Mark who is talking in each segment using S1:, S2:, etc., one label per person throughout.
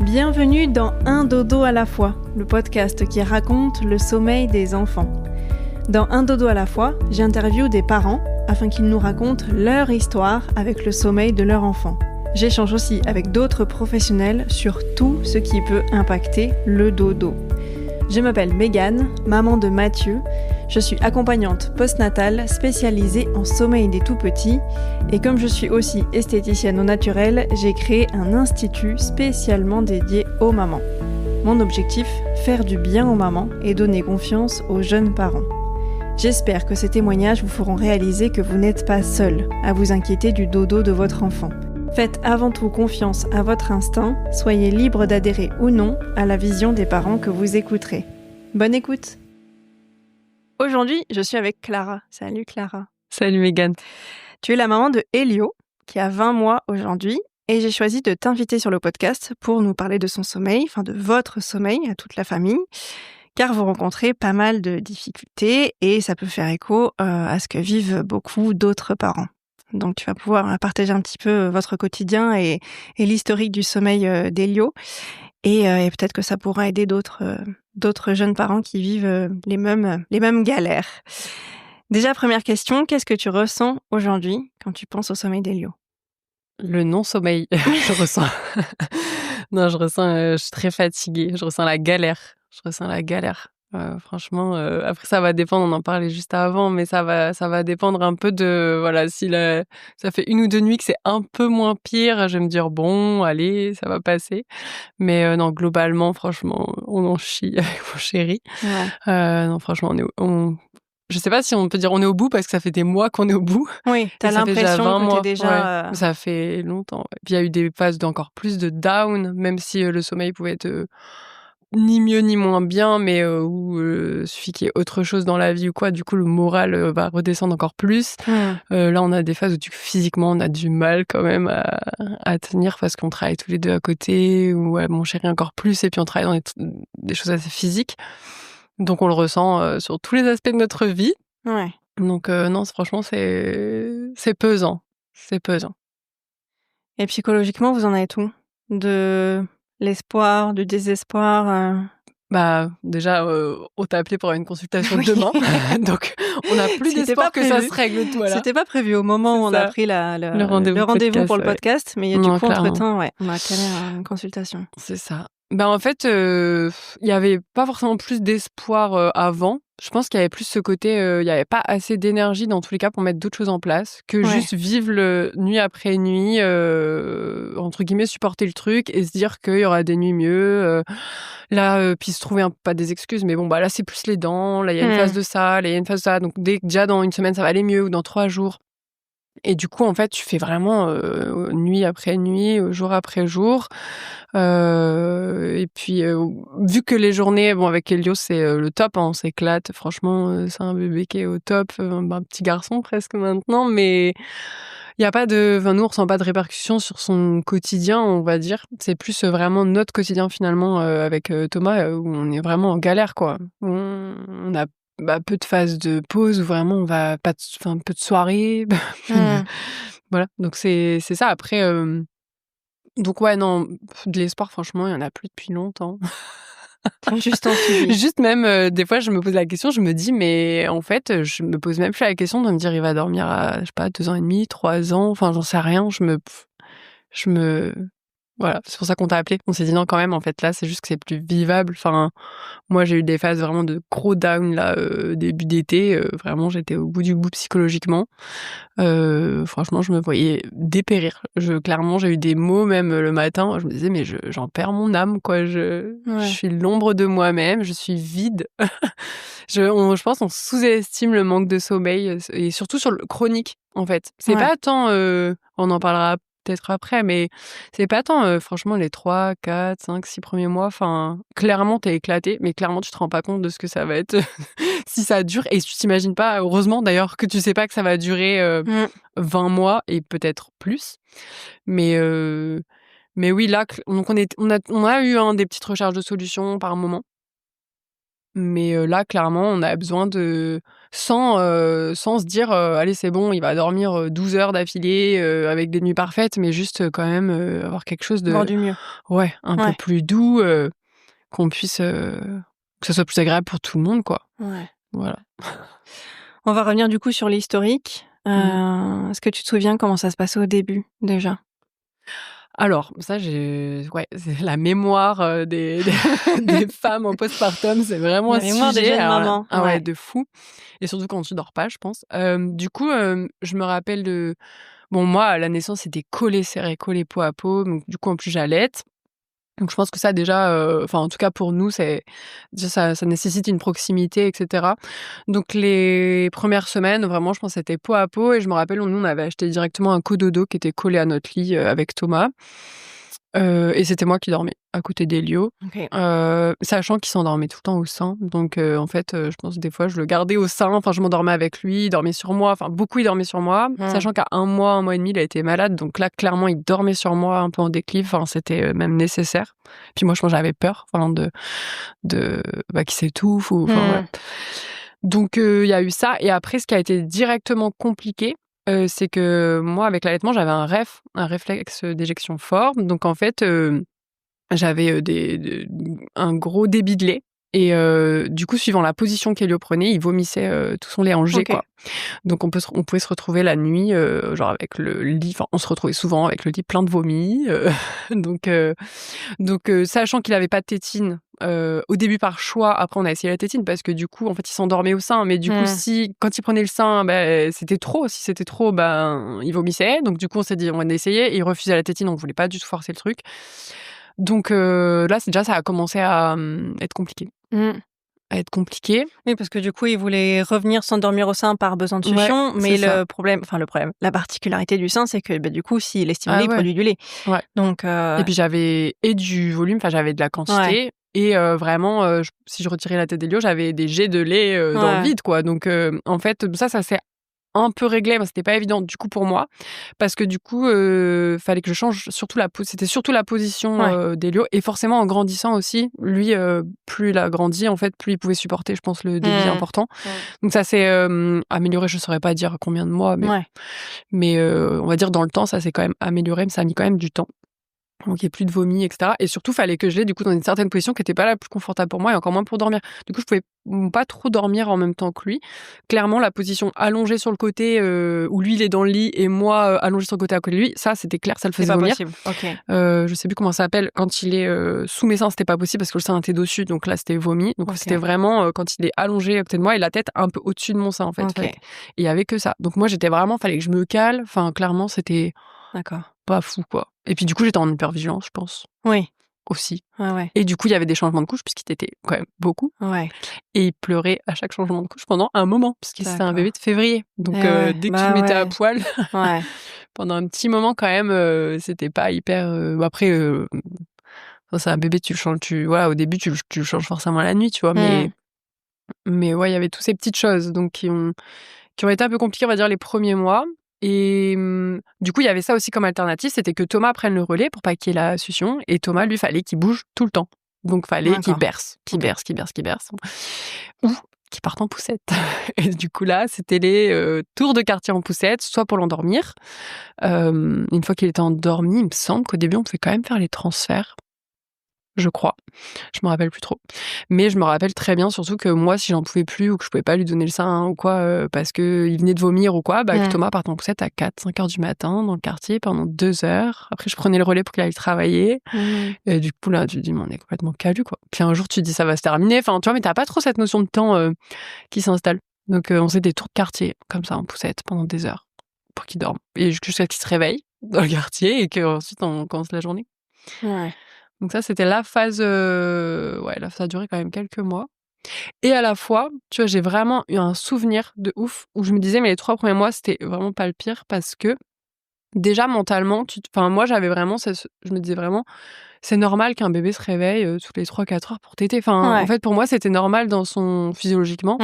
S1: Bienvenue dans Un dodo à la fois, le podcast qui raconte le sommeil des enfants. Dans Un dodo à la fois, j'interviewe des parents afin qu'ils nous racontent leur histoire avec le sommeil de leur enfant. J'échange aussi avec d'autres professionnels sur tout ce qui peut impacter le dodo. Je m'appelle Mégane, maman de Mathieu. Je suis accompagnante postnatale spécialisée en sommeil des tout-petits. Et comme je suis aussi esthéticienne au naturel, j'ai créé un institut spécialement dédié aux mamans. Mon objectif, faire du bien aux mamans et donner confiance aux jeunes parents. J'espère que ces témoignages vous feront réaliser que vous n'êtes pas seul à vous inquiéter du dodo de votre enfant. Faites avant tout confiance à votre instinct, soyez libre d'adhérer ou non à la vision des parents que vous écouterez. Bonne écoute! Aujourd'hui, je suis avec Clara. Salut Clara.
S2: Salut Mégane.
S1: Tu es la maman de Elio, qui a 20 mois aujourd'hui, et j'ai choisi de t'inviter sur le podcast pour nous parler de son sommeil, enfin de votre sommeil à toute la famille, car vous rencontrez pas mal de difficultés et ça peut faire écho à ce que vivent beaucoup d'autres parents. Donc tu vas pouvoir partager un petit peu votre quotidien et l'historique du sommeil d'Elio. Et peut-être que ça pourra aider d'autres jeunes parents qui vivent les mêmes galères. Déjà, première question, qu'est-ce que tu ressens aujourd'hui quand tu penses au sommeil d'Elio ?
S2: Le non-sommeil, je ressens. Non, je suis très fatiguée, je ressens la galère. Franchement, après ça va dépendre, on en parlait juste avant, mais ça va dépendre un peu de, voilà, si ça fait 1 ou 2 nuits que c'est un peu moins pire, je vais me dire bon, allez, ça va passer. Mais non, globalement, franchement, on en chie avec mon chéri.
S1: Ouais.
S2: Non, franchement, je sais pas si on peut dire on est au bout parce que ça fait des mois qu'on est au bout.
S1: Oui, t'as l'impression que t'es déjà...
S2: Ouais, ça fait longtemps. Ouais. Puis il y a eu des phases d'encore plus de down, même si le sommeil pouvait être ni mieux ni moins bien, mais où suffit qu'il y ait autre chose dans la vie ou quoi, du coup le moral va redescendre encore plus. Là, on a des phases où physiquement on a du mal quand même à tenir parce qu'on travaille tous les deux à côté, ou mon chéri encore plus, et puis on travaille dans des choses assez physiques. Donc on le ressent sur tous les aspects de notre vie.
S1: Ouais.
S2: Donc non, franchement, c'est pesant. C'est pesant.
S1: Et psychologiquement, vous en êtes où ? De l'espoir, du désespoir
S2: Bah, déjà, on t'a appelé pour une consultation demain. Donc on n'a plus d'espoir que ça se règle tout, voilà.
S1: C'était pas prévu au moment où on a pris le rendez-vous pour le podcast, mais du coup, entre-temps, ouais, on a calé une consultation.
S2: C'est ça. Ben, en fait, il y avait pas forcément plus d'espoir avant. Je pense qu'il y avait plus ce côté, il y avait pas assez d'énergie dans tous les cas pour mettre d'autres choses en place que juste vivre nuit après nuit, entre guillemets, supporter le truc et se dire qu'il y aura des nuits mieux. Là, puis se trouver pas des excuses, mais bon, bah là, c'est plus les dents, là, il y a une phase de ça, là, il y a une phase de ça. Donc, déjà, dans 1 semaine, ça va aller mieux, ou dans 3 jours. Et du coup, en fait, tu fais vraiment nuit après nuit, jour après jour. Et puis, vu que les journées, avec Elio, c'est le top, hein, on s'éclate. Franchement, c'est un bébé qui est au top, un petit garçon presque maintenant, mais il y a pas nous, on ressent pas de répercussions sur son quotidien, on va dire. C'est plus vraiment notre quotidien finalement avec Thomas, où on est vraiment en galère, quoi. On a peu de phases de pause où vraiment on va peu de soirées. Voilà, donc c'est ça. Après, donc ouais, non, de l'espoir, franchement, il y en a plus depuis longtemps.
S1: Juste en suivi.
S2: Juste même, des fois, je me pose la question, je me dis, mais en fait, je me pose même plus la question de me dire, il va dormir à, je sais pas, 2 ans et demi, 3 ans, enfin, j'en sais rien. Voilà, c'est pour ça qu'on t'a appelé. On s'est dit non, quand même, en fait, là, c'est juste que c'est plus vivable. Enfin, moi, j'ai eu des phases vraiment de gros down, là, début d'été. Vraiment, j'étais au bout du bout psychologiquement. Franchement, je me voyais dépérir. Clairement, j'ai eu des mots, même le matin. Je me disais, mais j'en perds mon âme, quoi. Je suis l'ombre de moi-même. Je suis vide. Je pense qu'on sous-estime le manque de sommeil, et surtout sur le chronique, en fait. C'est pas tant... on en parlera peut-être après, mais c'est pas tant, franchement, les 3, 4, 5, 6 premiers mois, enfin, clairement, t'es éclaté, mais clairement, tu te rends pas compte de ce que ça va être si ça dure, et tu t'imagines pas, heureusement d'ailleurs, que tu sais pas que ça va durer 20 mois et peut-être plus. Mais oui, là, donc on a eu des petites recherches de solutions par moment. Mais là, clairement, on a besoin de sans se dire, «Allez, c'est bon, il va dormir, 12 heures d'affilée, avec des nuits parfaites», mais juste, quand même, avoir quelque chose
S1: Avoir
S2: de
S1: du mieux.
S2: ouais, un peu
S1: Ouais.
S2: plus doux, qu'on puisse, que ce soit plus agréable pour tout le monde, quoi.
S1: Ouais.
S2: Voilà.
S1: On va revenir du coup sur l'historique.
S2: Mmh.
S1: Est-ce que tu te souviens comment ça se passait au début, déjà?
S2: Alors, ça, c'est la mémoire, des femmes en postpartum, c'est vraiment
S1: La
S2: un
S1: mémoire des
S2: sujet,
S1: jeunes
S2: alors là
S1: mamans,
S2: ah ouais,
S1: ouais.
S2: de fou et surtout quand tu dors pas, je pense. Du coup, je me rappelle de bon, moi, à la naissance, c'était collé serré, collé peau à peau, donc du coup, en plus, j'allaite. Donc je pense que ça déjà, enfin en tout cas pour nous, c'est déjà ça nécessite une proximité et cetera. Donc les premières semaines, vraiment, je pense que c'était peau à peau et je me rappelle, nous, on avait acheté directement un cododo qui était collé à notre lit, avec Thomas, et c'était moi qui dormais à côté d'Elio,
S1: OK.
S2: sachant qu'il s'endormait tout le temps au sein. Donc en fait, je pense que des fois, je le gardais au sein, enfin je m'endormais avec lui, il dormait sur moi, enfin beaucoup il dormait sur moi,
S1: Mmh.
S2: sachant qu'à 1 mois et demi, il a été malade, donc là, clairement, il dormait sur moi un peu en déclive, enfin c'était, même nécessaire. Puis moi, je pense j'avais peur, enfin de qu'il s'étouffe ou enfin voilà.
S1: Mmh.
S2: Donc il y a eu ça et après ce qui a été directement compliqué, c'est que moi, avec l'allaitement, j'avais un réflexe d'éjection fort. Donc en fait, j'avais, un gros débit de lait et du coup, suivant la position qu'Elio prenait, il vomissait, tout son lait en jet,
S1: OK.
S2: quoi. Donc on pouvait se retrouver la nuit, genre avec le lit enfin, on se retrouvait souvent avec le lit plein de vomi, donc sachant qu'il avait pas de tétine, au début par choix, après on a essayé la tétine parce que du coup, en fait, il s'endormait au sein, mais du coup,
S1: Mmh.
S2: si quand il prenait le sein, c'était trop. Si c'était trop, ben, il vomissait. Donc du coup, on s'est dit: «On va essayer» et il refusait la tétine, on voulait pas du tout forcer le truc. Donc là, c'est déjà ça a commencé à, être compliqué.
S1: Mmh.
S2: À être compliqué.
S1: Oui, parce que du coup, il voulait revenir s'endormir au sein par besoin de
S2: Ouais,
S1: succion,
S2: c'est
S1: mais
S2: ça.
S1: le problème, la particularité du sein, c'est que, du coup, s'il est stimulé,
S2: Ah
S1: il
S2: ouais,
S1: produit du lait.
S2: ouais.
S1: Donc
S2: Et puis j'avais et du volume, enfin j'avais de la
S1: ouais,
S2: quantité et vraiment, si je retirais la tête d'Elio, j'avais des jets de lait, dans le
S1: ouais.
S2: vide, quoi. Donc en fait, ça s'est un peu réglé, mais c'était pas évident du coup pour moi parce que du coup, fallait que je change surtout c'était surtout la position,
S1: Ouais.
S2: d'Elio et forcément en grandissant aussi, lui, plus il a grandi en fait, plus il pouvait supporter je pense le débit
S1: Mmh.
S2: important.
S1: Mmh.
S2: Donc ça s'est, amélioré, je saurais pas dire combien de mois,
S1: Ouais.
S2: mais on va dire dans le temps, ça s'est quand même amélioré, mais ça a mis quand même du temps. Donc il y ait plus de vomi et cetera et surtout fallait que je l'ai du coup dans une certaine position qui était pas la plus confortable pour moi et encore moins pour dormir. Du coup, je pouvais, pas trop dormir en même temps que lui. Clairement, la position allongée sur le côté, où lui il est dans le lit et moi, allongée sur le côté à côté de lui, ça c'était clair, ça le
S1: C'est
S2: faisait
S1: pas
S2: vomir.
S1: possible. OK.
S2: Je sais plus comment ça s'appelle, quand il est, sous mes seins, c'était pas possible parce que le sein était dessus, donc là c'était vomi. Donc c'était
S1: OK.
S2: vraiment, quand il est allongé à côté de moi et la tête un peu au-dessus de mon sein en fait,
S1: OK.
S2: et il y avait que ça. Donc moi j'étais vraiment fallait que je me cale, enfin clairement c'était
S1: D'accord.
S2: pas fou, quoi. Et puis du coup, j'étais en hypervigilance, je pense,
S1: Oui.
S2: aussi.
S1: Ouais, ouais.
S2: Et du coup, il y avait des changements de couche puisqu'il était quand même beaucoup
S1: Ouais.
S2: et il pleurait à chaque changement de couche pendant un moment puisque c'est un bébé
S1: D'accord.
S2: de février. Donc
S1: Eh ouais.
S2: dès que tu le
S1: Bah,
S2: mettais à
S1: ouais.
S2: poil,
S1: Ouais.
S2: pendant un petit moment quand même, c'était pas hyper, après, quand c'est un bébé, tu le changes voilà, au début, tu le changes forcément la nuit, tu vois?
S1: Mmh.
S2: Mais ouais, il y avait toutes ces petites choses donc qui ont été un peu compliquées, on va dire, les premiers mois et du coup, il y avait ça aussi comme alternative, c'était que Thomas prenne le relais pour pas qu'il y ait la succion et Thomas, lui, fallait qu'il bouge tout le temps. Donc fallait qu'il
S1: D'accord.
S2: berce, qu'il
S1: OK.
S2: berce, qu'il berce, qu'il berce ou qu'il parte en poussette et du coup là, c'était les, tours de quartier en poussette, soit pour l'endormir, une fois qu'il était endormi, il me semble qu'au début, on pouvait quand même faire les transferts. Je crois. Je me rappelle plus trop. Mais je me rappelle très bien surtout que moi, si j'en pouvais plus ou que je pouvais pas lui donner le sein ou quoi, parce qu'il venait de vomir ou quoi, que
S1: Mmh.
S2: Thomas parte en poussette à 4-5 heures du matin dans le quartier pendant 2 heures. Après, je prenais le relais pour qu'il aille travailler.
S1: Mmh.
S2: Et du coup, là, tu te dis: «Mais on est complètement calu, quoi». Puis un jour, tu te dis: «Ça va se terminer». Enfin, tu vois, mais t'as pas trop cette notion de temps, qui s'installe. Donc on faisait des tours de quartier comme ça en poussette pendant des heures pour qu'il dorme et jusqu'à qu'il se réveille dans le quartier et qu'ensuite on commence la journée.
S1: Ouais.
S2: Donc ça, c'était la phase, ouais, là, ça a duré quand même quelques mois et à la fois, tu vois, j'ai vraiment eu un souvenir de ouf où je me disais: «Mais les 3 premiers mois, c'était vraiment pas le pire» parce que déjà mentalement, moi j'avais vraiment, je me disais vraiment, c'est normal qu'un bébé se réveille toutes les 3-4 heures pour téter. Enfin,
S1: Ouais.
S2: en fait, pour moi, c'était normal physiologiquement.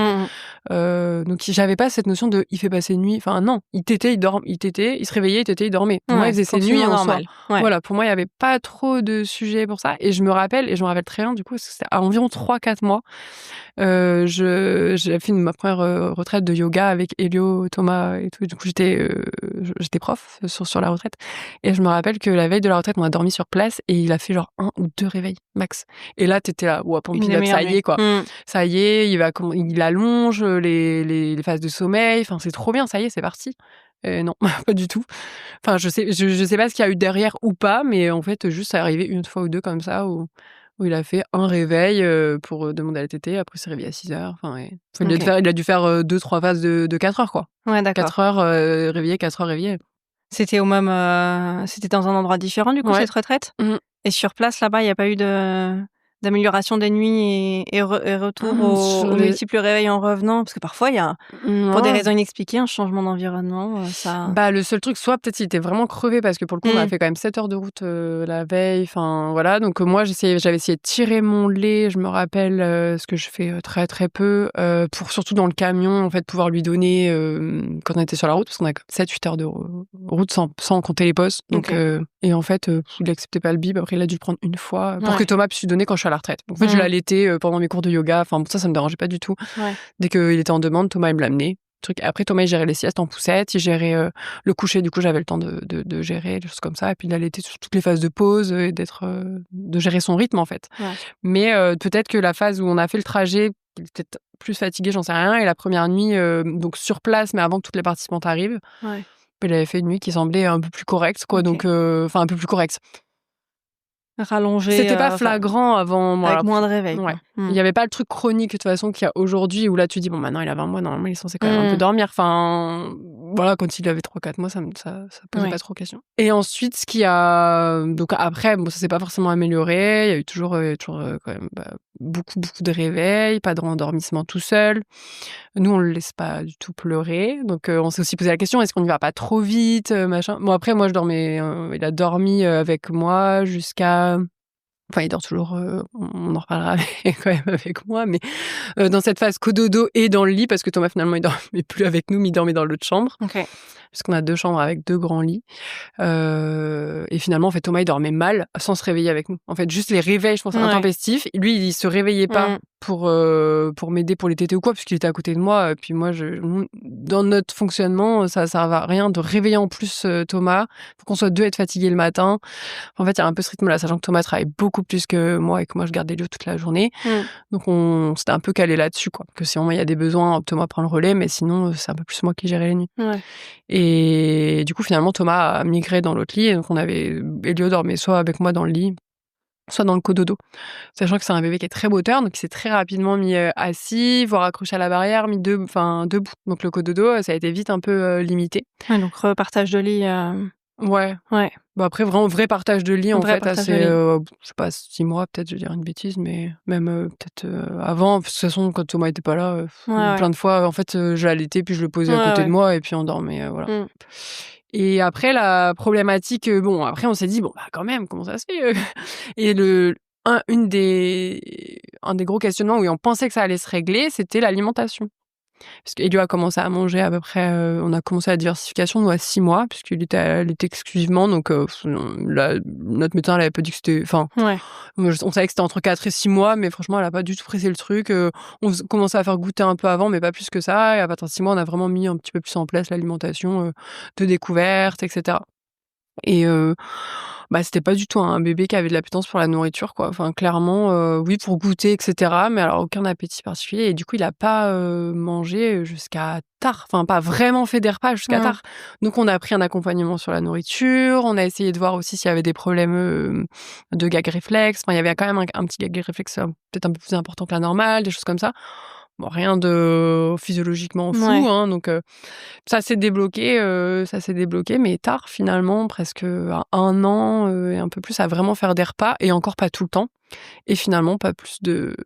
S2: Donc, j'avais pas cette notion de il fait passer une nuit. Enfin, non, il tétait, il se réveillait, il tétait, il dormait. Pour moi, il faisait ses nuits en soi.
S1: Ouais.
S2: Voilà, pour moi, il y avait pas trop de sujets pour ça. Et je me rappelle très bien, du coup, c'était à environ 3-4 mois. J'ai fait ma première retraite de yoga avec Elio, Thomas et tout. Du coup, j'étais prof sur la retraite. Et je me rappelle que la veille de la retraite, on a dormi sur place et il a fait genre 1 ou 2 réveils max. Et là, t'étais là, ouais, Pampilote, ça y est, quoi. Ça y est, il allonge les phases de sommeil. Enfin, c'est trop bien, ça y est, c'est parti. Non, pas du tout. Enfin, je sais pas ce qu'il y a eu derrière ou pas, mais en fait, juste ça est arrivé une fois ou deux comme ça où il a fait un réveil pour demander à la tétée. Après, il s'est réveillé à 6 heures. Enfin, il a dû faire 2-3 phases de 4 heures, quoi.
S1: Ouais, d'accord.
S2: 4 heures réveillé, 4 heures réveillé.
S1: C'était c'était dans un endroit différent, du coup, cette retraite? Et sur place, là-bas, il n'y a pas eu d'amélioration des nuits et retour aux multiples réveils en revenant? Parce que parfois, il y a, pour des raisons inexpliquées, un changement d'environnement, ça...
S2: Bah, le seul truc, soit peut-être il était vraiment crevé parce que pour le coup, on a fait quand même 7 heures de route la veille. Enfin, voilà. Donc, moi, j'avais essayé de tirer mon lait, je me rappelle, ce que je fais très, très peu, pour surtout dans le camion, en fait, pouvoir lui donner quand on était sur la route, parce qu'on a 7-8 heures de route sans compter les postes. Donc, et en fait, il acceptait pas le bib. Après, il a dû le prendre une fois pour que Thomas puisse lui donner quand je suis à la retraite. Donc, en fait, je l'allaitais pendant mes cours de yoga. Enfin, ça me dérangeait pas du tout. Dès qu'il était en demande, Thomas, il me l'amenait. Après, Thomas, il gérait les siestes en poussette, il gérait le coucher, du coup, j'avais le temps de gérer des choses comme ça, et puis d'allaiter sur toutes les phases de pause et de gérer son rythme, en fait. Mais peut-être que la phase où on a fait le trajet, il était plus fatigué, j'en sais rien, et la première nuit, donc sur place, mais avant que toutes les participantes arrivent, il avait fait une nuit qui semblait un peu plus correcte, quoi, donc, enfin, un peu plus correcte.
S1: Rallongé.
S2: C'était pas flagrant avant.
S1: Avec moins de réveil.
S2: Ouais. Il y avait pas le truc chronique de toute façon qu'il y a aujourd'hui où là tu dis bon maintenant il a 20 mois, normalement il est censé quand même un peu dormir. Enfin voilà, quand il avait 3-4 mois, ça posait pas trop question. Et ensuite ce qui a donc après ça s'est pas forcément amélioré, il y a eu toujours quand même beaucoup de réveils, pas de rendormissement tout seul. Nous on le laisse pas du tout pleurer. Donc on s'est aussi posé la question, est-ce qu'on y va pas trop vite, machin. Bon après moi je dormais il a dormi avec moi jusqu'à... Enfin, il dort toujours, on en reparlera quand même avec moi, mais dans cette phase cododo et dans le lit, parce que Thomas, finalement, il dormait plus avec nous, mais il dormait dans l'autre chambre. Parce qu'on a 2 chambres avec 2 grands lits. Et finalement, en fait, Thomas, il dormait mal sans se réveiller avec nous. En fait, juste les réveils, je pense, intempestifs. Lui, il se réveillait pas pour m'aider pour les tétés ou quoi, puisqu'il était à côté de moi. Et puis moi, dans notre fonctionnement, ça sert à rien de réveiller en plus Thomas. Faut qu'on soit 2 à être fatigués le matin. En fait, il y a un peu ce rythme-là, sachant que Thomas travaille beaucoup plus que moi et que moi, je garde Elio toute la journée. Donc, on s'était un peu calé là-dessus, quoi. Que si au moins il y a des besoins, Thomas prend le relais, mais sinon, c'est un peu plus moi qui gérais les nuits. Et du coup, finalement, Thomas a migré dans l'autre lit. Et donc, Elio dormait soit avec moi dans le lit, soit dans le cododo. Sachant que c'est un bébé qui est très moteur, donc il s'est très rapidement mis assis, voire accroché à la barrière, mis debout. Donc, le cododo, ça a été vite un peu limité.
S1: Donc, repartage de lit.
S2: Ouais. Bah après, vraiment, vrai partage de lit, en fait, assez, je sais pas, 6 mois, peut-être, je vais dire une bêtise, mais même peut-être avant. De toute façon, quand Thomas était pas là, plein de fois, en fait, je l'allaitais, puis je le posais à côté de moi, et puis on dormait, voilà. Et après, la problématique, après, on s'est dit, quand même, comment ça se fait Et un des gros questionnements où on pensait que ça allait se régler, c'était l'alimentation. Parce qu'Elio a commencé à manger à peu près, on a commencé la diversification nous à 6 mois, puisqu'il était allaité exclusivement, donc notre médecin elle avait pas dit que c'était... Enfin, on savait que c'était entre 4 et 6 mois, mais franchement elle a pas du tout pressé le truc. On commençait à faire goûter un peu avant, mais pas plus que ça, et à partir de 6 mois on a vraiment mis un petit peu plus en place l'alimentation de découverte, etc. Et c'était pas du tout un bébé qui avait de l'appétence pour la nourriture, quoi. Enfin, clairement, oui, pour goûter, etc., mais alors aucun appétit particulier. Et du coup, il a pas mangé jusqu'à tard. Enfin, pas vraiment fait des repas jusqu'à tard. Donc, on a pris un accompagnement sur la nourriture. On a essayé de voir aussi s'il y avait des problèmes de gag réflexe. Enfin, il y avait quand même un petit gag réflexe peut-être un peu plus important que la normale, des choses comme ça. Bon, rien de physiologiquement fou, hein, donc ça s'est débloqué, mais tard finalement, presque à 1 an et un peu plus, à vraiment faire des repas, et encore pas tout le temps, et finalement pas plus de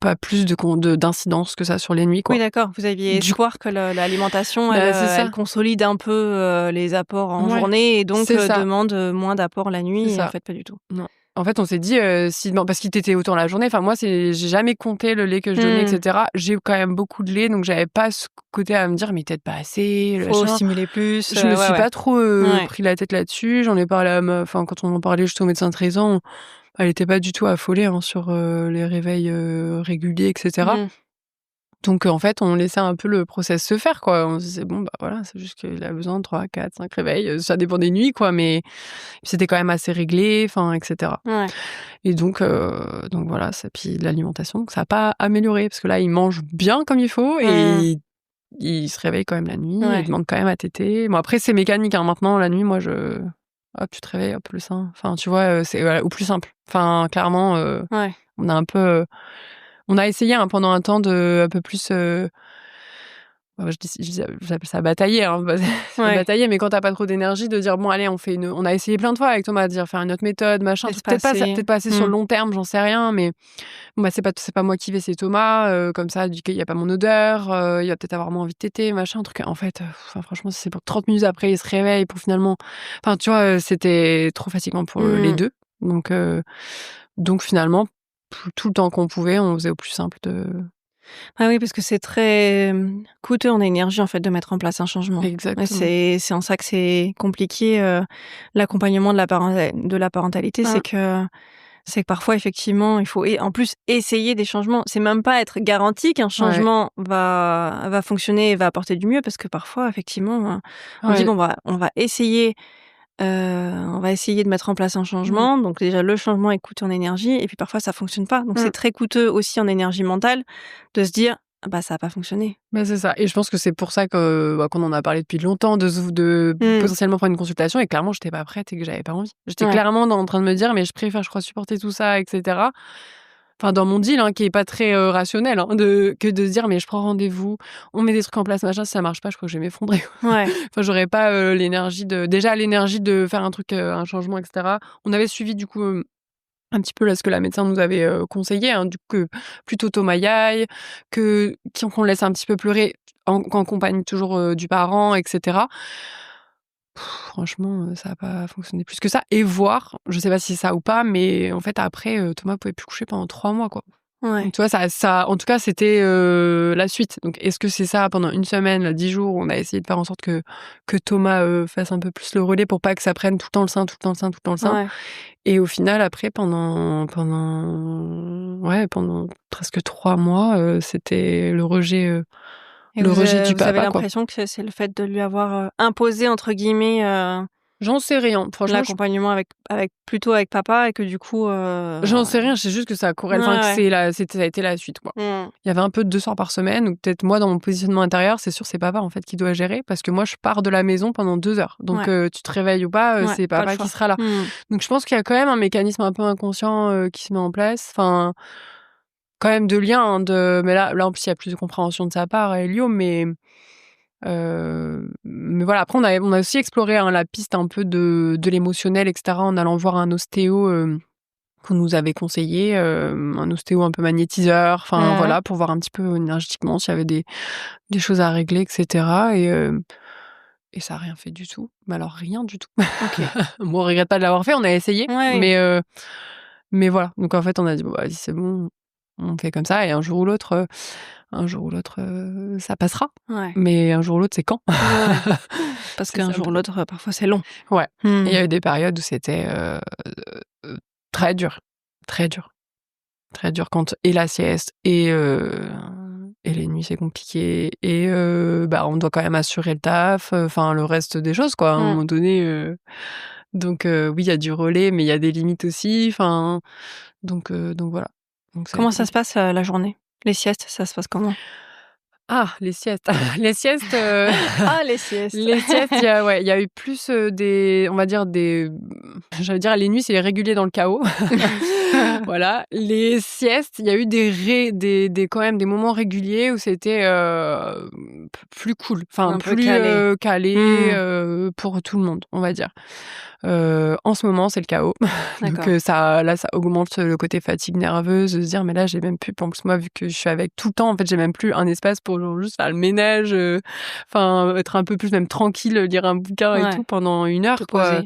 S2: pas plus d'incidence que ça sur les nuits, quoi.
S1: Oui, d'accord. Vous aviez espoir que l'alimentation, elle consolide un peu les apports en journée et donc demande moins d'apports la nuit. Et en fait, pas du tout.
S2: Non. En fait, on s'est dit, parce qu'il t'était autant la journée. Enfin, moi, j'ai jamais compté le lait que je donnais, etc. J'ai quand même beaucoup de lait, donc j'avais pas ce côté à me dire, mais peut-être pas assez.
S1: Faut stimuler plus.
S2: Je me suis pas trop pris la tête là-dessus. J'en ai parlé à quand on en parlait, j'étais au médecin de 13 ans. Elle était pas du tout affolée sur les réveils réguliers, etc. Donc, en fait, on laissait un peu le process se faire, quoi. On se disait, bon, bah voilà, c'est juste qu'il a besoin de 3, 4, 5 réveils. Ça dépend des nuits, quoi, mais c'était quand même assez réglé, etc.
S1: Ouais.
S2: Et donc voilà, puis l'alimentation, donc ça n'a pas amélioré, parce que là, il mange bien comme il faut, et il se réveille quand même la nuit, il demande quand même à téter. Bon, après, c'est mécanique, hein. Maintenant, la nuit, moi, hop, tu te réveilles, hop, le sein. Enfin, tu vois, c'est au plus simple. Enfin, clairement, on a un peu... on a essayé pendant un temps de un peu plus... j'appelle ça batailler, batailler, mais quand t'as pas trop d'énergie, de dire bon allez, on a essayé plein de fois avec Thomas de dire faire une autre méthode, machin, peut-être pas assez sur le long terme, j'en sais rien, mais bon, c'est pas moi qui vais, c'est Thomas, comme ça, il y a pas mon odeur, il va peut-être avoir moins envie de téter, machin, un truc. En fait, franchement, c'est pour 30 minutes après il se réveille pour finalement, enfin tu vois, c'était trop fatigant pour les deux, donc finalement tout le temps qu'on pouvait, on faisait au plus simple de...
S1: Ah oui, parce que c'est très coûteux en énergie, en fait, de mettre en place un changement.
S2: Exactement.
S1: C'est en ça que c'est compliqué, l'accompagnement de la parentalité, c'est que parfois, effectivement, il faut en plus essayer des changements. C'est même pas être garanti qu'un changement va fonctionner et va apporter du mieux, parce que parfois, effectivement, on dit bon, on va essayer de mettre en place un changement. Donc déjà, le changement est coûteux en énergie, et puis parfois ça fonctionne pas. Donc c'est très coûteux aussi en énergie mentale de se dire ça a pas fonctionné.
S2: Mais c'est ça. Et je pense que c'est pour ça qu'on en a parlé depuis longtemps de potentiellement prendre une consultation, et clairement j'étais pas prête et que j'avais pas envie. J'étais clairement en train de me dire, mais je préfère, je crois, supporter tout ça, etc. Enfin, dans mon deal, qui est pas très rationnel, que de se dire, mais je prends rendez-vous, on met des trucs en place, machin, si ça marche pas, je crois que je vais m'effondrer. Enfin, j'aurais pas l'énergie de faire un truc, un changement, etc. On avait suivi, du coup, un petit peu là ce que la médecin nous avait conseillé, du coup, plutôt Thomas Yaï, qu'on laisse un petit peu pleurer en compagnie toujours du parent, etc. Franchement, ça n'a pas fonctionné plus que ça. Et voir, je sais pas si c'est ça ou pas, mais en fait après, Thomas pouvait plus coucher pendant 3 mois, quoi. Donc, tu vois, ça, en tout cas, c'était la suite. Donc, est-ce que c'est ça pendant une semaine, là, 10 jours, on a essayé de faire en sorte que Thomas fasse un peu plus le relais pour pas que ça prenne tout le temps le sein, tout le temps le sein, tout le temps le sein. Et au final, après, pendant presque 3 mois, c'était le rejet.
S1: Et
S2: le
S1: vous
S2: rejet du
S1: avez
S2: papa,
S1: l'impression que c'est le fait de lui avoir imposé, entre guillemets,
S2: j'en sais rien. Franchement,
S1: l'accompagnement plutôt avec papa, et que du coup...
S2: J'en sais rien, je sais juste que ça corrèle. Enfin, ça a été la suite, quoi. Il y avait un peu de 2 soirs par semaine, ou peut-être moi, dans mon positionnement intérieur, c'est sûr, c'est papa, en fait, qui doit gérer, parce que moi, je pars de la maison pendant 2 heures. Donc, tu te réveilles ou pas, c'est papa qui sera là. Donc, je pense qu'il y a quand même un mécanisme un peu inconscient qui se met en place. Enfin, quand même de lien, mais là, en plus, il y a plus de compréhension de sa part, Elio, mais voilà. Après, on a aussi exploré la piste un peu de l'émotionnel, etc., en allant voir un ostéo qu'on nous avait conseillé, un ostéo un peu magnétiseur, enfin voilà, pour voir un petit peu énergétiquement s'il y avait des choses à régler, etc. Et ça a rien fait du tout. Mais alors rien du tout. Moi, on regrette pas de l'avoir fait, on a essayé, mais voilà. Donc en fait, on a dit bon, vas-y, c'est bon, on fait comme ça, et un jour ou l'autre, ça passera. Mais un jour ou l'autre, c'est quand?
S1: Parce qu'un jour ou l'autre, parfois, c'est long.
S2: Ouais. Il y a eu des périodes où c'était très dur. Très dur. Très dur, quand et la sieste et les nuits, c'est compliqué. Et on doit quand même assurer le taf, enfin le reste des choses, quoi, à un moment donné. Donc oui, il y a du relais, mais il y a des limites aussi. Enfin, donc voilà. Donc,
S1: comment ça se passe la journée? Les siestes, ça se passe comment?
S2: Ah, les siestes. Les siestes.
S1: Les siestes.
S2: Les siestes, il y a eu plus on va dire j'allais dire les nuits, c'est régulier dans le chaos. Voilà. Les siestes, il y a eu quand même des moments réguliers où c'était plus cool, enfin plus calé pour tout le monde, on va dire. En ce moment, c'est le chaos. Donc ça augmente le côté fatigue nerveuse, de se dire mais là j'ai même plus. En plus moi, vu que je suis avec tout le temps, en fait j'ai même plus un espace pour juste faire le ménage, enfin être un peu plus même tranquille, lire un bouquin et tout pendant 1 heure, quoi.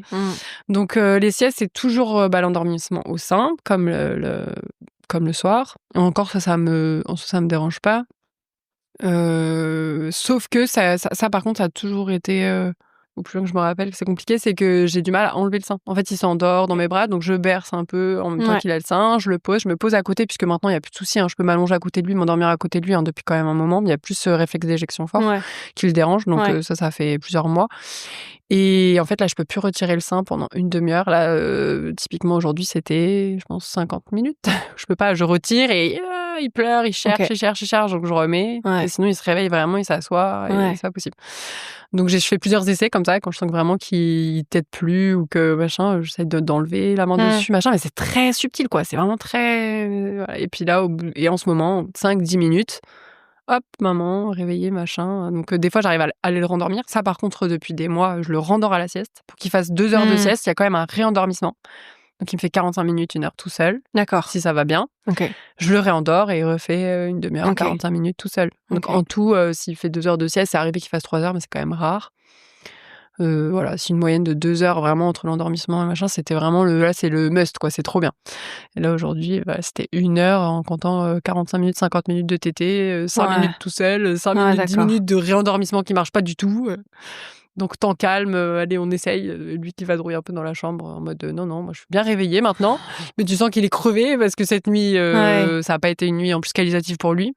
S2: Donc les siestes, c'est toujours l'endormissement au sein, comme le soir. Encore ça me dérange pas. Sauf que ça par contre, ça a toujours été au plus loin que je me rappelle, c'est compliqué, c'est que j'ai du mal à enlever le sein. En fait, il s'endort dans mes bras, donc je berce un peu en même temps qu'il a le sein, je me pose à côté, puisque maintenant, il n'y a plus de souci, je peux m'allonger à côté de lui, m'endormir à côté de lui depuis quand même un moment, mais il y a plus ce réflexe d'éjection fort qui le dérange, donc ça fait plusieurs mois. Et en fait, là, je peux plus retirer le sein pendant une demi-heure. Là, typiquement, aujourd'hui, c'était, je pense, 50 minutes. Je peux pas, je retire et il pleure, il cherche, donc je remets. Et sinon, il se réveille vraiment, il s'assoit, et c'est pas possible. Donc, je fais plusieurs essais comme ça, quand je sens que vraiment qu'il t'aide plus ou que machin, j'essaie d'enlever la main dessus, machin, mais c'est très subtil, quoi. C'est vraiment très... Voilà. Et puis là, et en ce moment, 5-10 minutes, hop, maman, réveillée, machin. Donc, des fois, j'arrive à aller le rendormir. Ça, par contre, depuis des mois, je le rendors à la sieste. Pour qu'il fasse 2 heures de sieste, il y a quand même un réendormissement. Donc, il me fait 45 minutes, 1 heure tout seul.
S1: D'accord.
S2: Si ça va bien. Je le réendors et il refait une demi-heure, 45 minutes tout seul. Donc, en tout, s'il fait 2 heures de sieste, c'est arrivé qu'il fasse 3 heures, mais c'est quand même rare. Voilà, c'est une moyenne de 2 heures vraiment entre l'endormissement et machin. C'était vraiment là, c'est le must, quoi. C'est trop bien. Et là, aujourd'hui, c'était 1 heure en comptant 45 minutes, 50 minutes de tété, 5 minutes tout seul, 5 minutes, 10 minutes de réendormissement qui marche pas du tout. Donc, temps calme, allez, on essaye. Lui qui va drouiller un peu dans la chambre en mode non, moi je suis bien réveillée maintenant. Mais tu sens qu'il est crevé parce que cette nuit, ça n'a pas été une nuit en plus qualitative pour lui.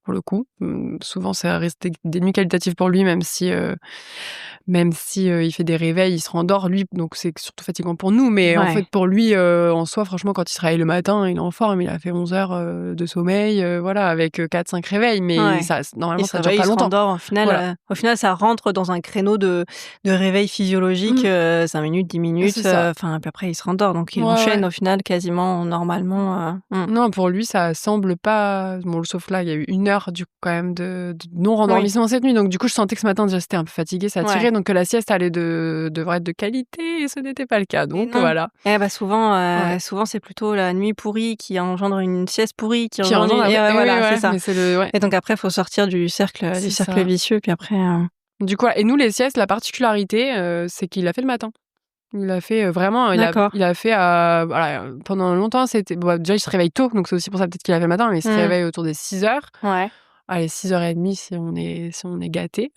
S2: Pour le coup. Souvent, ça reste des nuits qualitatives pour lui, même si il fait des réveils, il se rendort, lui, donc c'est surtout fatigant pour nous, mais en fait, pour lui, en soi, franchement, quand il se réveille le matin, il est en forme, il a fait 11 heures de sommeil, voilà, avec 4-5 réveils, mais ça, normalement, ça dure pas longtemps.
S1: Il se rendort, au final, ça rentre dans un créneau de réveil physiologique, 5 minutes, 10 minutes, puis après, il se rendort, donc il enchaîne, au final, quasiment, normalement.
S2: Non, pour lui, ça semble pas... Bon, sauf là, il y a eu 1 heure, du coup, quand même, de non-rendormissement cette nuit, donc du coup, je sentais que ce matin, déjà, c'était un peu fatigué, ça tirait, donc que la sieste devrait être de qualité, et ce n'était pas le cas, donc voilà.
S1: Souvent, c'est plutôt la nuit pourrie qui engendre une sieste pourrie, qui engendre... c'est ça. Et donc après, il faut sortir du cercle vicieux, puis après...
S2: Du coup, et nous, les siestes, la particularité, c'est qu'il l'a fait le matin. Il a fait vraiment... Il a fait... pendant longtemps, c'était... déjà, il se réveille tôt, donc c'est aussi pour ça peut-être qu'il a fait le matin, mais il se réveille autour des 6 heures. Allez, 6h30 si on est gâté.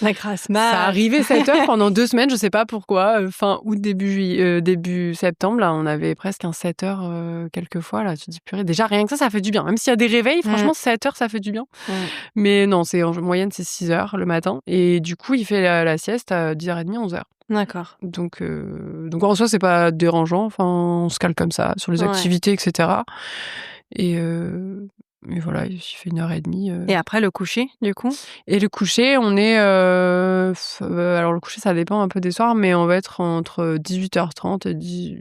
S1: La grasse mat.
S2: Ça arrivait 7h pendant 2 semaines, je sais pas pourquoi. Fin août, début septembre, là, on avait presque un 7h quelquefois. Là, tu te dis, purée, déjà rien que ça fait du bien. Même s'il y a des réveils, franchement, 7h, ça fait du bien. Mais non, en moyenne, c'est 6h le matin. Et du coup, il fait la sieste à 10h30, 11h.
S1: D'accord.
S2: Donc en soi, c'est pas dérangeant. Enfin, on se cale comme ça sur les activités, etc. Et voilà, il fait 1h30.
S1: Et après, le coucher, du coup ?
S2: Et le coucher, on est... alors, le coucher, ça dépend un peu des soirs, mais on va être entre 18h30 et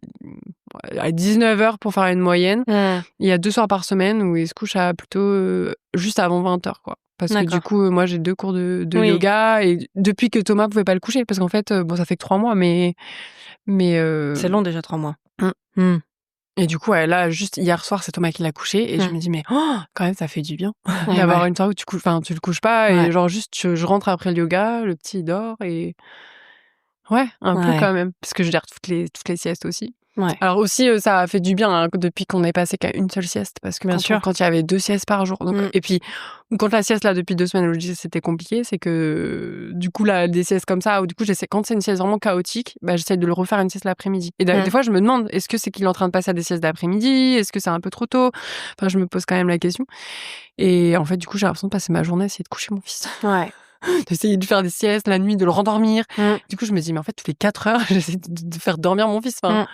S2: à 19h pour faire une moyenne. Il y a 2 soirs par semaine où il se couche plutôt juste avant 20h, quoi. Parce que du coup, moi, j'ai 2 cours de yoga, et depuis que Thomas pouvait pas le coucher, parce qu'en fait, ça fait que 3 mois, mais
S1: c'est long déjà, 3 mois.
S2: Et du coup, là, juste hier soir, c'est Thomas qui l'a couché, et je me dis, mais quand même, ça fait du bien d'avoir une soirée où tu le couches pas, et genre juste, je rentre après le yoga, le petit dort, et un peu quand même, parce que je gère toutes les siestes aussi. Alors aussi, ça a fait du bien depuis qu'on est passé qu'à une seule sieste, parce que quand il y avait 2 siestes par jour. Donc, et puis, quand la sieste, là, depuis 2 semaines, où je disais c'était compliqué, c'est que du coup, là, des siestes comme ça, où du coup, quand c'est une sieste vraiment chaotique, j'essaie de le refaire une sieste l'après-midi. Et des fois, je me demande, est-ce que c'est qu'il est en train de passer à des siestes d'après-midi ? Est-ce que c'est un peu trop tôt ? Enfin, je me pose quand même la question. Et en fait, du coup, j'ai l'impression de passer ma journée à essayer de coucher mon fils. D'essayer de faire des siestes la nuit, de le rendormir. Du coup, je me dis, mais en fait, toutes les 4 heures, j'essaie de faire dormir mon fils. Enfin,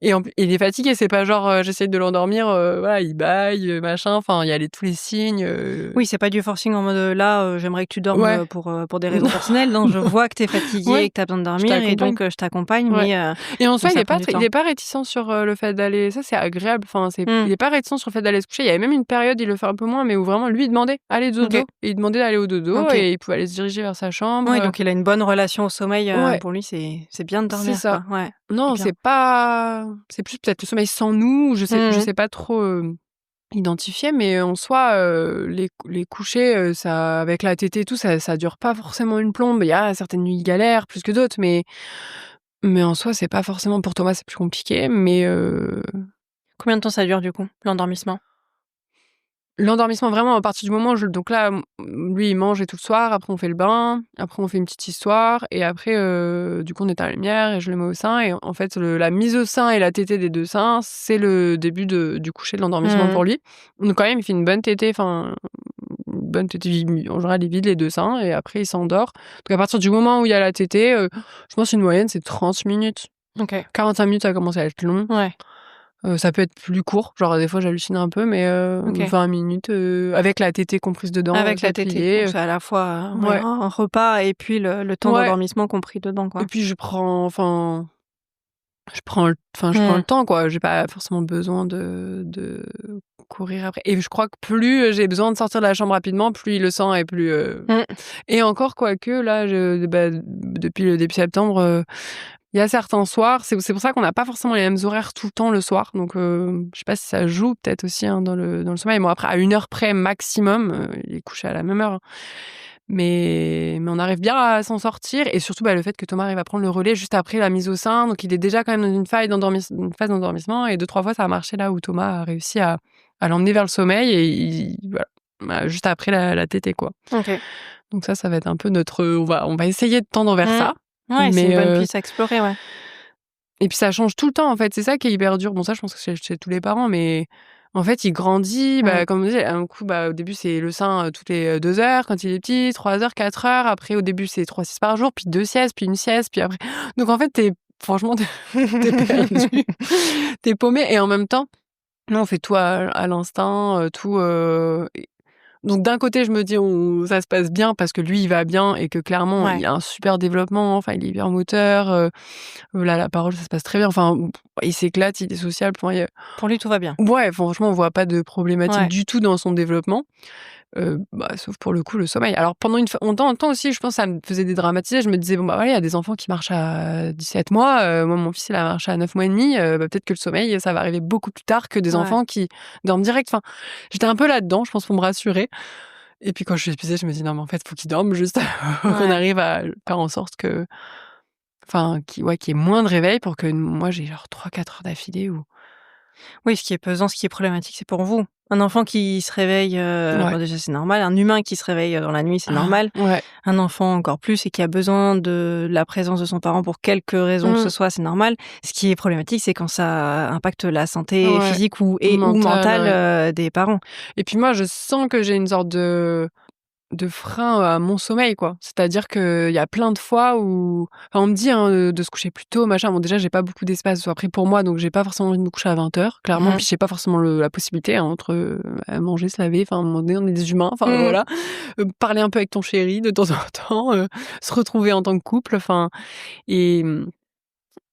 S2: Et il est fatigué, c'est pas genre j'essaye de l'endormir, voilà, il bâille, machin, enfin il y a tous les signes.
S1: Oui, c'est pas du forcing en mode là, j'aimerais que tu dormes
S2: Ouais.
S1: pour des raisons personnelles. Non, je vois que t'es fatigué
S2: Ouais,
S1: et que t'as besoin de
S2: je
S1: dormir et donc
S2: t'accompagne.
S1: je t'accompagne,
S2: Ouais. Et en soi,
S1: mais ça prend du temps.
S2: il est pas réticent sur le fait d'aller. Ça, c'est agréable. Enfin,
S1: Mmh.
S2: il est pas réticent sur le fait d'aller se coucher. Il y avait même une période, il le fait un peu moins, mais où vraiment lui il demandait allez dodo.
S1: OK.
S2: Et il demandait d'aller au dodo
S1: OK.
S2: et il pouvait aller se diriger vers sa chambre.
S1: Oui, donc il a une bonne relation au sommeil,
S2: Ouais,
S1: pour lui, c'est bien de
S2: c'est
S1: dormir,
S2: ça.
S1: quoi. Ouais, c'est
S2: Non,
S1: bien.
S2: c'est plus peut-être le sommeil sans nous. Je
S1: Mmh.
S2: sais pas trop identifier, mais en soi, les couchers, ça, avec la tétée et tout, ça dure pas forcément une plombe. Il y a certaines nuits galères plus que d'autres, mais en soi, c'est pas forcément pour Thomas, c'est plus compliqué, mais
S1: Combien de temps ça dure, du coup, l'endormissement?
S2: l'endormissement vraiment à partir du moment où donc là, lui, il mange et tout le soir, après on fait le bain, après on fait une petite histoire et après, du coup, on éteint la lumière et je le mets au sein et en fait, la mise au sein et la tétée des 2 seins, c'est le début du coucher de l'endormissement
S1: Mmh.
S2: pour lui. Donc quand même, il fait une bonne tétée, enfin, une bonne tétée, en général, il vide les 2 seins et après il s'endort. Donc à partir du moment où il y a la tétée, je pense une moyenne, c'est 30 minutes.
S1: OK.
S2: 45 minutes, ça commence à être long.
S1: Ouais.
S2: Ça peut être plus court, genre des fois j'hallucine un peu, mais
S1: OK.
S2: 20 minutes, avec la tétée comprise dedans,
S1: Avec la
S2: tête
S1: tétée,
S2: pliée,
S1: donc c'est à la fois, ouais,
S2: ouais,
S1: un repas et puis le temps
S2: ouais
S1: d'endormissement compris dedans,
S2: et
S1: quoi.
S2: puis je prends le
S1: Mmh.
S2: temps, quoi. J'ai pas forcément besoin de courir après et je crois que plus j'ai besoin de sortir de la chambre rapidement, plus il le sent et plus,
S1: Mmh.
S2: et encore quoique là, depuis le début septembre, il y a certains soirs, c'est pour ça qu'on n'a pas forcément les mêmes horaires tout le temps le soir, donc je sais pas si ça joue peut-être aussi, hein, dans le sommeil. Bon après à 1 heure près maximum, il est couché à la même heure, hein. Mais on arrive bien à s'en sortir et surtout, le fait que Thomas arrive à prendre le relais juste après la mise au sein, donc il est déjà quand même dans une phase d'endormissement et 2-3 fois ça a marché là où Thomas a réussi à l'emmener vers le sommeil et voilà, juste après la tétée, quoi.
S1: OK.
S2: Donc ça va être un peu notre, on va essayer de tendre vers
S1: Mmh.
S2: ça,
S1: Ouais, c'est une
S2: mais
S1: bonne piste à explorer, ouais.
S2: et puis ça change tout le temps, en fait, c'est ça qui est hyper dur. Bon ça, je pense que c'est chez tous les parents, mais en fait, il grandit,
S1: Mmh.
S2: comme on disait, un coup, au début, c'est le sein, toutes les 2 heures quand il est petit, 3 heures, 4 heures. Après, au début, c'est 3 siestes par jour, puis 2 siestes, puis 1 sieste, puis après donc en fait, franchement, tu perdu, tu paumé et en même temps, nous, on fait tout à l'instinct, tout, donc d'un côté, je me dis: ça se passe bien parce que lui, il va bien et que clairement,
S1: Ouais.
S2: il a un super développement, enfin, il est hyper moteur, là, la parole, ça se passe très bien. Enfin, il s'éclate, il est sociable, enfin,
S1: Pour lui, tout va bien.
S2: ouais, franchement, on voit pas de problématique
S1: Ouais.
S2: du tout dans son développement, sauf pour le coup, le sommeil. Alors pendant un temps aussi, je pense, ça me faisait dédramatiser. Je me disais: «Bon, voilà, il y a des enfants qui marchent à 17 mois, moi, mon fils, il a marché à 9 mois et demi, peut-être que le sommeil, ça va arriver beaucoup plus tard que des
S1: Ouais.
S2: enfants qui dorment direct». Enfin, j'étais un peu là-dedans, je pense, pour me rassurer et puis quand je suis épuisée, je me dis: «Non, mais en fait, faut qu'il dorme juste, faut qu'on
S1: Ouais.
S2: arrive à faire en sorte que qu'il y ait moins de réveil pour que moi, j'ai genre 3-4 heures d'affilée où».
S1: Oui, ce qui est pesant, ce qui est problématique, c'est pour vous. Un enfant qui se réveille,
S2: Ouais.
S1: bon déjà c'est normal, un humain qui se réveille, dans la nuit, c'est normal.
S2: Ouais.
S1: Un enfant encore plus et qui a besoin de la présence de son parent pour quelque raison que ce
S2: Mmh.
S1: soit, c'est normal. Ce qui est problématique, c'est quand ça impacte la santé
S2: Ouais.
S1: physique ou
S2: Mental,
S1: mentale,
S2: ouais.
S1: des parents.
S2: Et puis moi, je sens que j'ai une sorte de frein à mon sommeil, quoi. C'est-à-dire qu'il y a plein de fois où on me dit, hein, de se coucher plus tôt, machin. Bon, déjà, j'ai pas beaucoup d'espace après pour moi, donc j'ai pas forcément envie de me coucher à 20h, clairement.
S1: Mmh.
S2: Puis j'ai pas forcément la possibilité, hein, entre, manger, se laver, enfin, à un moment donné, on est des humains, enfin,
S1: Mmh.
S2: voilà. Parler un peu avec ton chéri de temps en temps, se retrouver en tant que couple, enfin et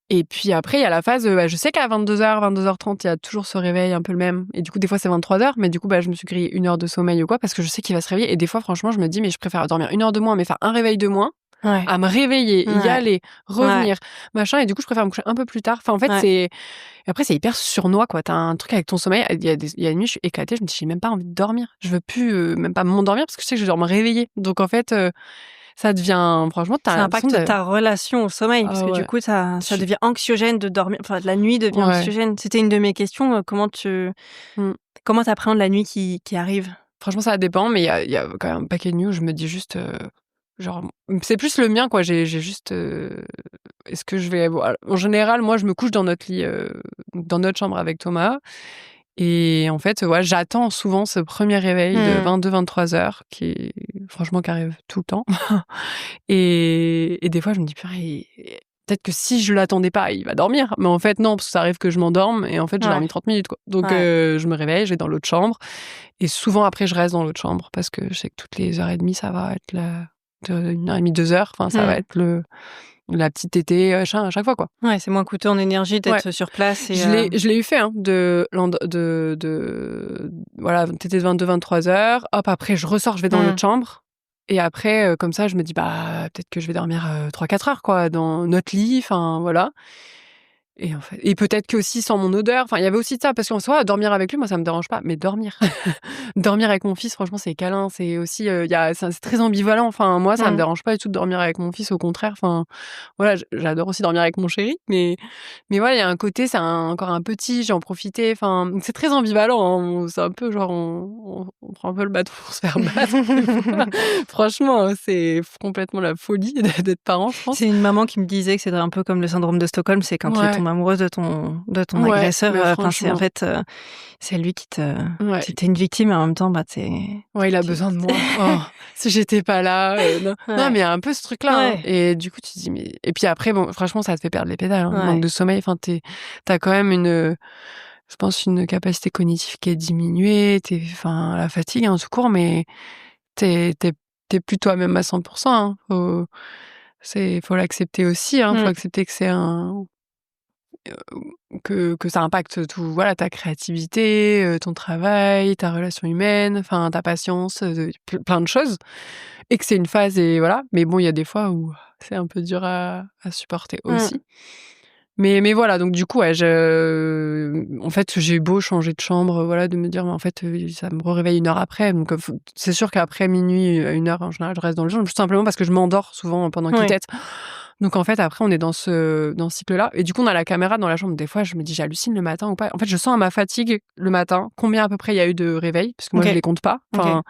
S2: et puis après, il y a la phase, je sais qu'à 22h, 22h30, il y a toujours ce réveil un peu le même et du coup, des fois, c'est 23h, mais du coup, je me suis grillé 1 heure de sommeil ou quoi parce que je sais qu'il va se réveiller et des fois, franchement, je me dis: «Mais je préfère dormir 1 heure de moins, mais faire un réveil de moins,
S1: Ouais.
S2: à me réveiller, y
S1: Ouais.
S2: aller,
S1: Ouais.
S2: revenir, machin» et du coup, je préfère me coucher un peu plus tard. Enfin, en fait,
S1: Ouais.
S2: et après, c'est hyper sournois, quoi. Tu as un truc avec ton sommeil, il y a une nuit, je suis éclatée, je me dis: «J'ai même pas envie de dormir. Je veux plus, même pas m'endormir parce que je sais que je vais devoir me réveiller». Donc en fait, ça devient franchement, tu as
S1: Ça
S2: l'impression
S1: impacte
S2: de
S1: ta relation au sommeil parce
S2: ah
S1: que du
S2: ouais.
S1: coup ça
S2: Je
S1: devient anxiogène de dormir, enfin la nuit devient
S2: Ouais.
S1: anxiogène. C'était une de mes questions,
S2: Mmh.
S1: comment tu appréhendes la nuit qui arrive?
S2: Franchement, ça dépend, mais il y a quand même un paquet de nuits où je me dis juste, genre, c'est plus le mien, quoi. J'ai juste, est-ce que je vais voilà, en général, moi, je me couche dans notre lit, dans notre chambre avec Thomas et en fait, ouais, j'attends souvent ce premier réveil de
S1: Mmh.
S2: 22-23h qui arrive tout le temps et des fois, je me dis: «Purée, peut-être que si je l'attendais pas, il va dormir. Mais en fait, non, parce que ça arrive que je m'endorme et en fait, j'ai dormi 30 minutes, quoi. Donc, je me réveille, je vais dans l'autre chambre. Et souvent, après, je reste dans l'autre chambre parce que je sais que toutes les heures et demie, ça va être de 1h30, 2 heures. Enfin, ça va être la petite tétée à chaque fois, quoi.
S1: Ouais, c'est moins coûteux en énergie d'être sur place. Et
S2: je l'ai eu fait, hein, voilà, tétée de 22, 23 heures. Hop, après, je ressors, je vais dans l'autre chambre. Et après, comme ça, je me dis, peut-être que je vais dormir 3-4 heures, quoi, dans notre lit, enfin, voilà. Et en fait, et peut-être que aussi sans mon odeur. Enfin, il y avait aussi de ça, parce qu'en soi, dormir avec lui, moi, ça me dérange pas. Mais dormir, dormir avec mon fils, franchement, c'est câlin. C'est aussi, c'est très ambivalent. Enfin, moi, ça me dérange pas du tout de dormir avec mon fils. Au contraire, enfin, voilà, j'adore aussi dormir avec mon chéri. Mais voilà, il y a un côté, c'est encore un petit, j'ai en profité. Enfin, c'est très ambivalent, hein. C'est un peu genre, on prend un peu le bateau pour se faire battre. Franchement, c'est complètement la folie d'être parent, je pense.
S1: C'est une maman qui me disait que c'était un peu comme le syndrome de Stockholm, c'est quand tu tombes amoureuse de ton agresseur. C'est en fait, c'est lui qui te. Ouais. T'es une victime et en même temps,
S2: il a besoin de moi. Oh, si j'étais pas là. Non. Non, mais il y a un peu ce truc-là. Hein. Et du coup, tu te dis, mais. Et puis après, bon, franchement, ça te fait perdre les pédales. Hein. Manque de sommeil. Enfin, t'as quand même je pense, une capacité cognitive qui est diminuée. La fatigue, hein, tout court, mais t'es plus toi-même à 100%. Hein. Faut l'accepter aussi. Hein. Faut accepter que c'est que ça impacte tout, voilà, ta créativité, ton travail, ta relation humaine, enfin ta patience, plein de choses, et que c'est une phase et voilà. Mais bon, il y a des fois où c'est un peu dur à supporter aussi. Mais voilà, donc du coup, en fait, j'ai eu beau changer de chambre, voilà, de me dire, mais en fait, ça me réveille 1 heure après. Donc, c'est sûr qu'après minuit, 1 heure, en général, je reste dans le lit, tout simplement parce que je m'endors souvent pendant qu'il tète. Donc, en fait, après, on est dans ce cycle-là. Et du coup, on a la caméra dans la chambre. Des fois, je me dis, j'hallucine le matin ou pas. En fait, je sens à ma fatigue le matin combien à peu près il y a eu de réveils, parce que moi, je les compte pas. Enfin,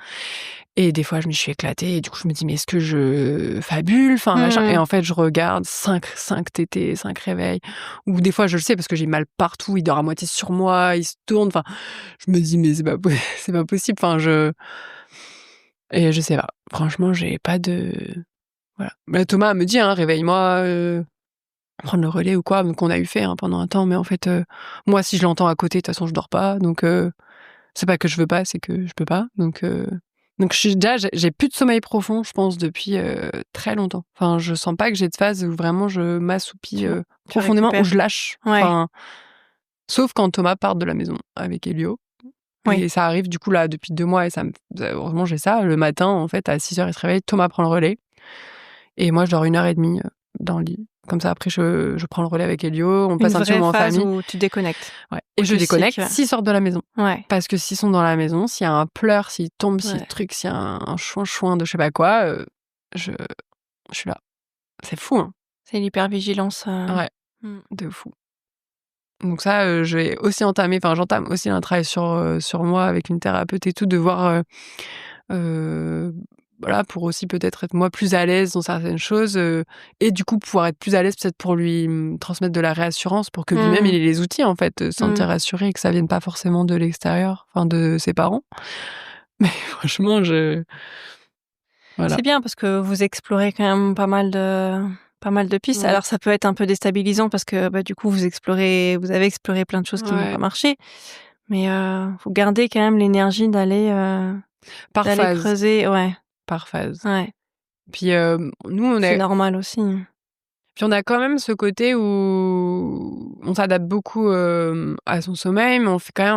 S2: et des fois, je me suis éclatée. Et du coup, je me dis, mais est-ce que je fabule? Enfin, machin. Et en fait, je regarde 5 tétés, 5 réveils. Ou des fois, je le sais parce que j'ai mal partout. Il dort à moitié sur moi. Il se tourne. Enfin, je me dis, mais c'est pas possible. Enfin, et je sais pas. Franchement, j'ai pas de. Voilà. Mais Thomas me dit, hein, réveille-moi, prendre le relais ou quoi, qu'on a eu fait pendant un temps. Mais en fait, moi, si je l'entends à côté, de toute façon, je dors pas. Donc, c'est pas que je veux pas, c'est que je peux pas. Donc j'ai plus de sommeil profond, je pense, depuis très longtemps. Enfin, je sens pas que j'ai de phase où vraiment je m'assoupis profondément, où je lâche. Enfin, sauf quand Thomas part de la maison avec Elio. Et ça arrive du coup là depuis 2 mois et heureusement j'ai ça. Le matin, en fait, à 6h, il se réveille, Thomas prend le relais. Et moi, je dors 1h30 dans le lit. Comme ça, après, je prends le relais avec Elio. On passe un petit moment en famille.
S1: Où tu déconnectes.
S2: Ouais. Et je déconnecte s'ils sortent de la maison. Ouais. Parce que s'ils sont dans la maison, s'il y a un pleur, s'ils tombent, s'il y a un truc, s'il y a un chouin de je sais pas quoi, je suis là. C'est fou, hein.
S1: C'est l'hypervigilance.
S2: Ouais, de fou. Donc ça, j'entame aussi un travail sur moi avec une thérapeute et tout, de voir... voilà, pour aussi peut-être être moi plus à l'aise dans certaines choses, et du coup pouvoir être plus à l'aise peut-être pour lui transmettre de la réassurance pour que lui-même il ait les outils, en fait, de se sentir rassuré et que ça vienne pas forcément de l'extérieur, enfin de ses parents. Mais franchement, voilà.
S1: C'est bien parce que vous explorez quand même pas mal de pistes. Alors ça peut être un peu déstabilisant parce que du coup vous avez exploré plein de choses qui n'ont pas marché, mais vous gardez quand même l'énergie d'aller creuser,
S2: par phase.
S1: Ouais.
S2: Puis nous,
S1: c'est normal aussi.
S2: Puis on a quand même ce côté où on s'adapte beaucoup à son sommeil, mais on fait quand même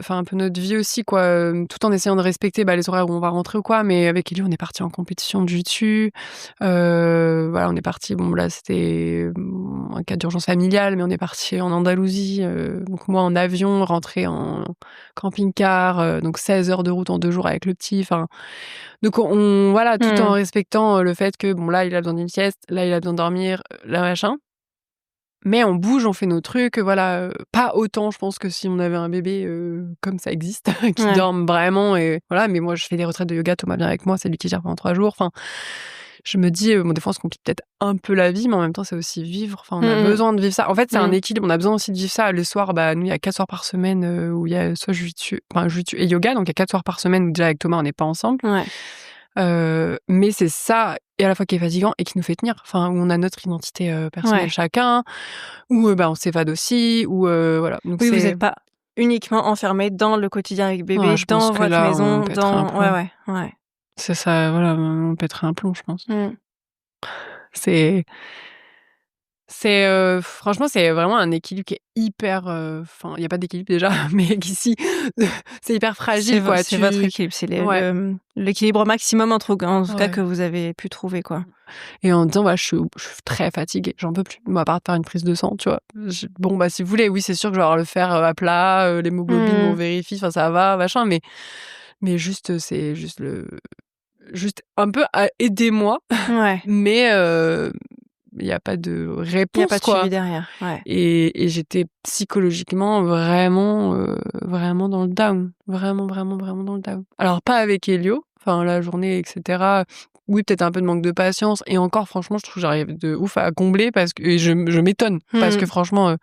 S2: un peu notre vie aussi, quoi, tout en essayant de respecter les horaires où on va rentrer ou quoi. Mais avec Elio, on est parti en compétition de jiu-jitsu. Voilà, on est parti. Bon, là, c'était un cas d'urgence familiale, mais on est parti en Andalousie. Donc moi, en avion, rentré en camping-car. Donc 16 heures de route en 2 jours avec le petit. Enfin, donc voilà, tout en respectant le fait que bon, là, il a besoin d'une sieste, là, il a besoin de dormir, là, machin. Mais on bouge, on fait nos trucs, voilà, pas autant, je pense, que si on avait un bébé comme ça existe, qui dorme vraiment, et voilà. Mais moi, je fais des retraites de yoga, Thomas vient avec moi, c'est lui qui gère pendant 3 jours. Enfin, je me dis, des fois, on se complique peut-être un peu la vie, mais en même temps, c'est aussi vivre. Enfin, on a besoin de vivre ça. En fait, c'est un équilibre. On a besoin aussi de vivre ça. Le soir, nous, il y a 4 soirs par semaine où il y a soit jiu-jitsu et yoga. Donc, il y a 4 soirs par semaine où déjà avec Thomas, on n'est pas ensemble. Ouais. Mais c'est ça, et à la fois qui est fatigant et qui nous fait tenir. Enfin, où on a notre identité personnelle chacun, où on s'évade aussi, où voilà. Donc
S1: oui, vous n'êtes pas uniquement enfermé dans le quotidien avec bébé,
S2: je
S1: dans
S2: pense que
S1: votre
S2: là,
S1: maison,
S2: on pèterait un
S1: dans...
S2: plomb.
S1: Ouais.
S2: C'est ça, voilà, on pèterait un plomb, je pense. C'est franchement, c'est vraiment un équilibre qui est hyper, enfin, il y a pas d'équilibre déjà, mais qu'ici, c'est hyper fragile, quoi.
S1: C'est votre équilibre, c'est l'équilibre maximum en tout cas que vous avez pu trouver, quoi.
S2: Et en disant, je suis très fatiguée, j'en peux plus. À part de faire une prise de sang, tu vois. Bon, si vous voulez, oui, c'est sûr que je vais avoir le fer à plat, l'hémoglobine, on vérifie, enfin, ça va, machin, mais juste, c'est juste un peu, aidez-moi.
S1: Ouais.
S2: Mais il y a pas de réponse,
S1: il y a pas de
S2: quoi.
S1: suivi derrière. Ouais.
S2: Et j'étais psychologiquement vraiment dans le down, vraiment dans le down. Alors pas avec Elio, enfin la journée, etc. Oui, peut-être un peu de manque de patience, et encore, franchement, je trouve que j'arrive de ouf à combler, parce que, et je m'étonne, parce que franchement,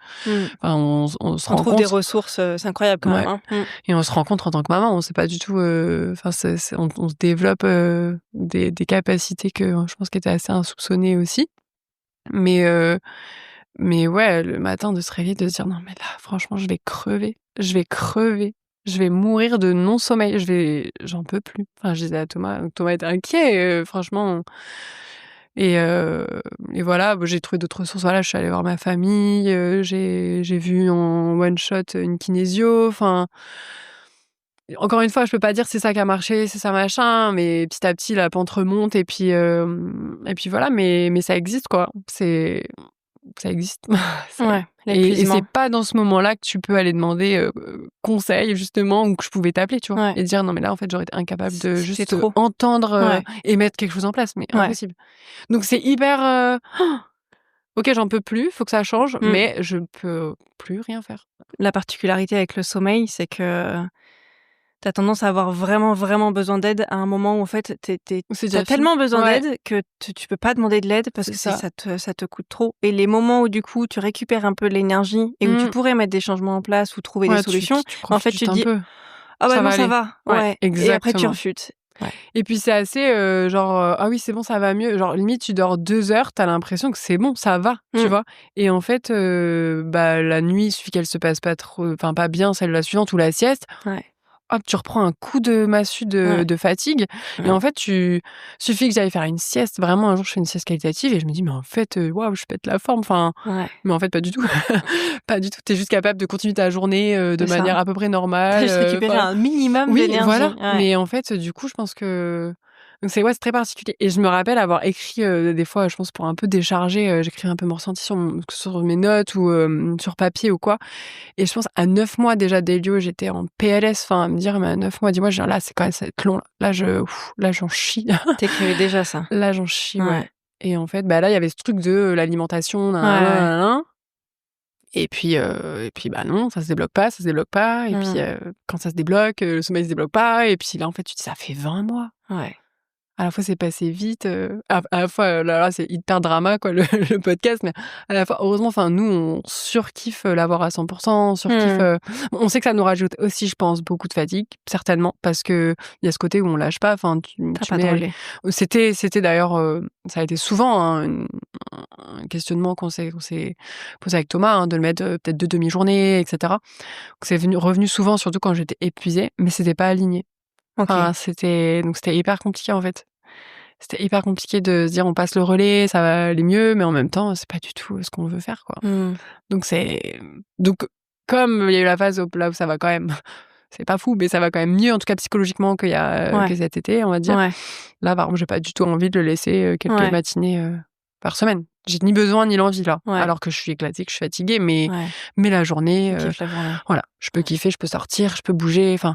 S2: on se rend
S1: trouve
S2: compte
S1: des ressources, c'est incroyable quand même.
S2: et on se rend compte en tant que maman, on sait pas du tout, enfin on se développe des capacités que je pense qui étaient assez insoupçonnées aussi. Mais ouais, le matin, de se réveiller, de se dire: «Non mais là, franchement, je vais crever, je vais mourir de non-sommeil, j'en peux plus». Enfin, je disais à Thomas était inquiet, franchement. Et voilà, j'ai trouvé d'autres ressources. Voilà, je suis allée voir ma famille, j'ai vu en one shot une kinésio, enfin, encore une fois, je peux pas dire c'est ça qui a marché, c'est ça machin, mais petit à petit la pente remonte, et puis voilà, mais ça existe, quoi. Ça existe.
S1: Ouais,
S2: Et
S1: l'épuisement.
S2: c'est pas dans ce moment-là que tu peux aller demander conseil, justement, ou que je pouvais t'appeler, tu vois, et dire: «Non mais là, en fait, j'aurais été incapable de juste
S1: trop.
S2: entendre et mettre quelque chose en place», mais impossible. Donc c'est hyper OK, j'en peux plus, faut que ça change, mais je peux plus rien faire.
S1: La particularité avec le sommeil, c'est que tu as tendance à avoir vraiment, vraiment besoin d'aide à un moment où, en fait, tu as tellement besoin d'aide que tu peux pas demander de l'aide parce que ça te coûte trop. Et les moments où, du coup, tu récupères un peu de l'énergie et où tu pourrais mettre des changements en place ou trouver des solutions, en fait, tu te dis: «Ah bah non, ça va». Ouais. Et après, tu refutes. Ouais.
S2: Et puis c'est assez ah oui, c'est bon, ça va mieux. Genre limite, tu dors 2 heures, t'as l'impression que c'est bon, ça va, tu vois. Et en fait, la nuit, il suffit qu'elle se passe pas trop, enfin pas bien, celle la suivante, ou la sieste. Hop, tu reprends un coup de massue de fatigue. Et en fait, suffit que j'aille faire une sieste. Vraiment, un jour, je fais une sieste qualitative et je me dis, mais en fait, waouh, je pète la forme. Enfin, mais en fait, pas du tout. Pas du tout. T'es juste capable de continuer ta journée de manière à peu près normale.
S1: Juste récupérer un minimum d'énergie.
S2: Voilà. Mais en fait, du coup, je pense que... Donc c'est très particulier. Et je me rappelle avoir écrit des fois, je pense, pour un peu décharger, j'écrivais un peu mon ressenti sur mes notes ou sur papier ou quoi. Et je pense à 9 mois déjà d'Elio, j'étais en PLS, enfin à me dire, mais à 9 mois, dis-moi, là c'est quand même, ça va être long. Là j'en chie.
S1: T'écrivais déjà ça.
S2: Là j'en chie, ouais. Et en fait, là il y avait ce truc de l'alimentation, et puis non, ça se débloque pas. Et puis quand ça se débloque, le sommeil se débloque pas. Et puis là en fait tu te dis, ça fait 20 mois.
S1: Ouais.
S2: À la fois, c'est passé vite, à la fois, là, c'est hyper drama, quoi, le podcast, mais à la fois, heureusement, enfin, nous, on surkiffe l'avoir à 100%, on surkiffe, on sait que ça nous rajoute aussi, je pense, beaucoup de fatigue, certainement, parce que il y a ce côté où on lâche pas, enfin, tu
S1: pas de relais.
S2: C'était d'ailleurs, ça a été souvent, un questionnement qu'on s'est posé avec Thomas, de le mettre, peut-être 2 demi-journées, etc. Donc c'est revenu souvent, surtout quand j'étais épuisée, mais c'était pas aligné.
S1: Okay.
S2: Enfin, c'était hyper compliqué, en fait. C'était hyper compliqué de se dire, on passe le relais, ça va aller mieux, mais en même temps, c'est pas du tout ce qu'on veut faire, quoi. Donc comme il y a eu la phase là où ça va quand même, c'est pas fou, mais ça va quand même mieux, en tout cas psychologiquement, qu'il y a que cet été, on va dire. Là, par exemple, j'ai pas du tout envie de le laisser quelques matinées par semaine. J'ai ni besoin ni l'envie, là. Alors que je suis éclatée, que je suis fatiguée, mais la journée, voilà, je peux kiffer, je peux sortir, je peux bouger, enfin.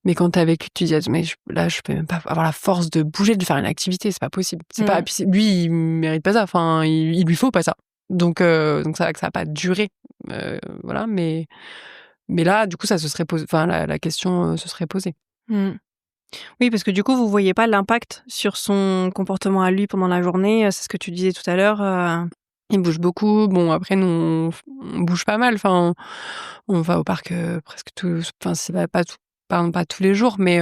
S2: Mais quand t'es avec lui, tu te dis, mais là, je peux même pas avoir la force de bouger, de faire une activité, c'est pas possible. C'est pas, puis lui, il mérite pas ça, enfin, il lui faut pas ça. Donc ça va que ça va pas durer, voilà, mais là, du coup, ça se serait posé, enfin, la question se serait posée.
S1: Oui, parce que du coup, vous voyez pas l'impact sur son comportement à lui pendant la journée, c'est ce que tu disais tout à l'heure.
S2: Il bouge beaucoup. Bon, après, nous, on bouge pas mal. Enfin, on va au parc presque tous. Enfin, c'est pas pas tous les jours, mais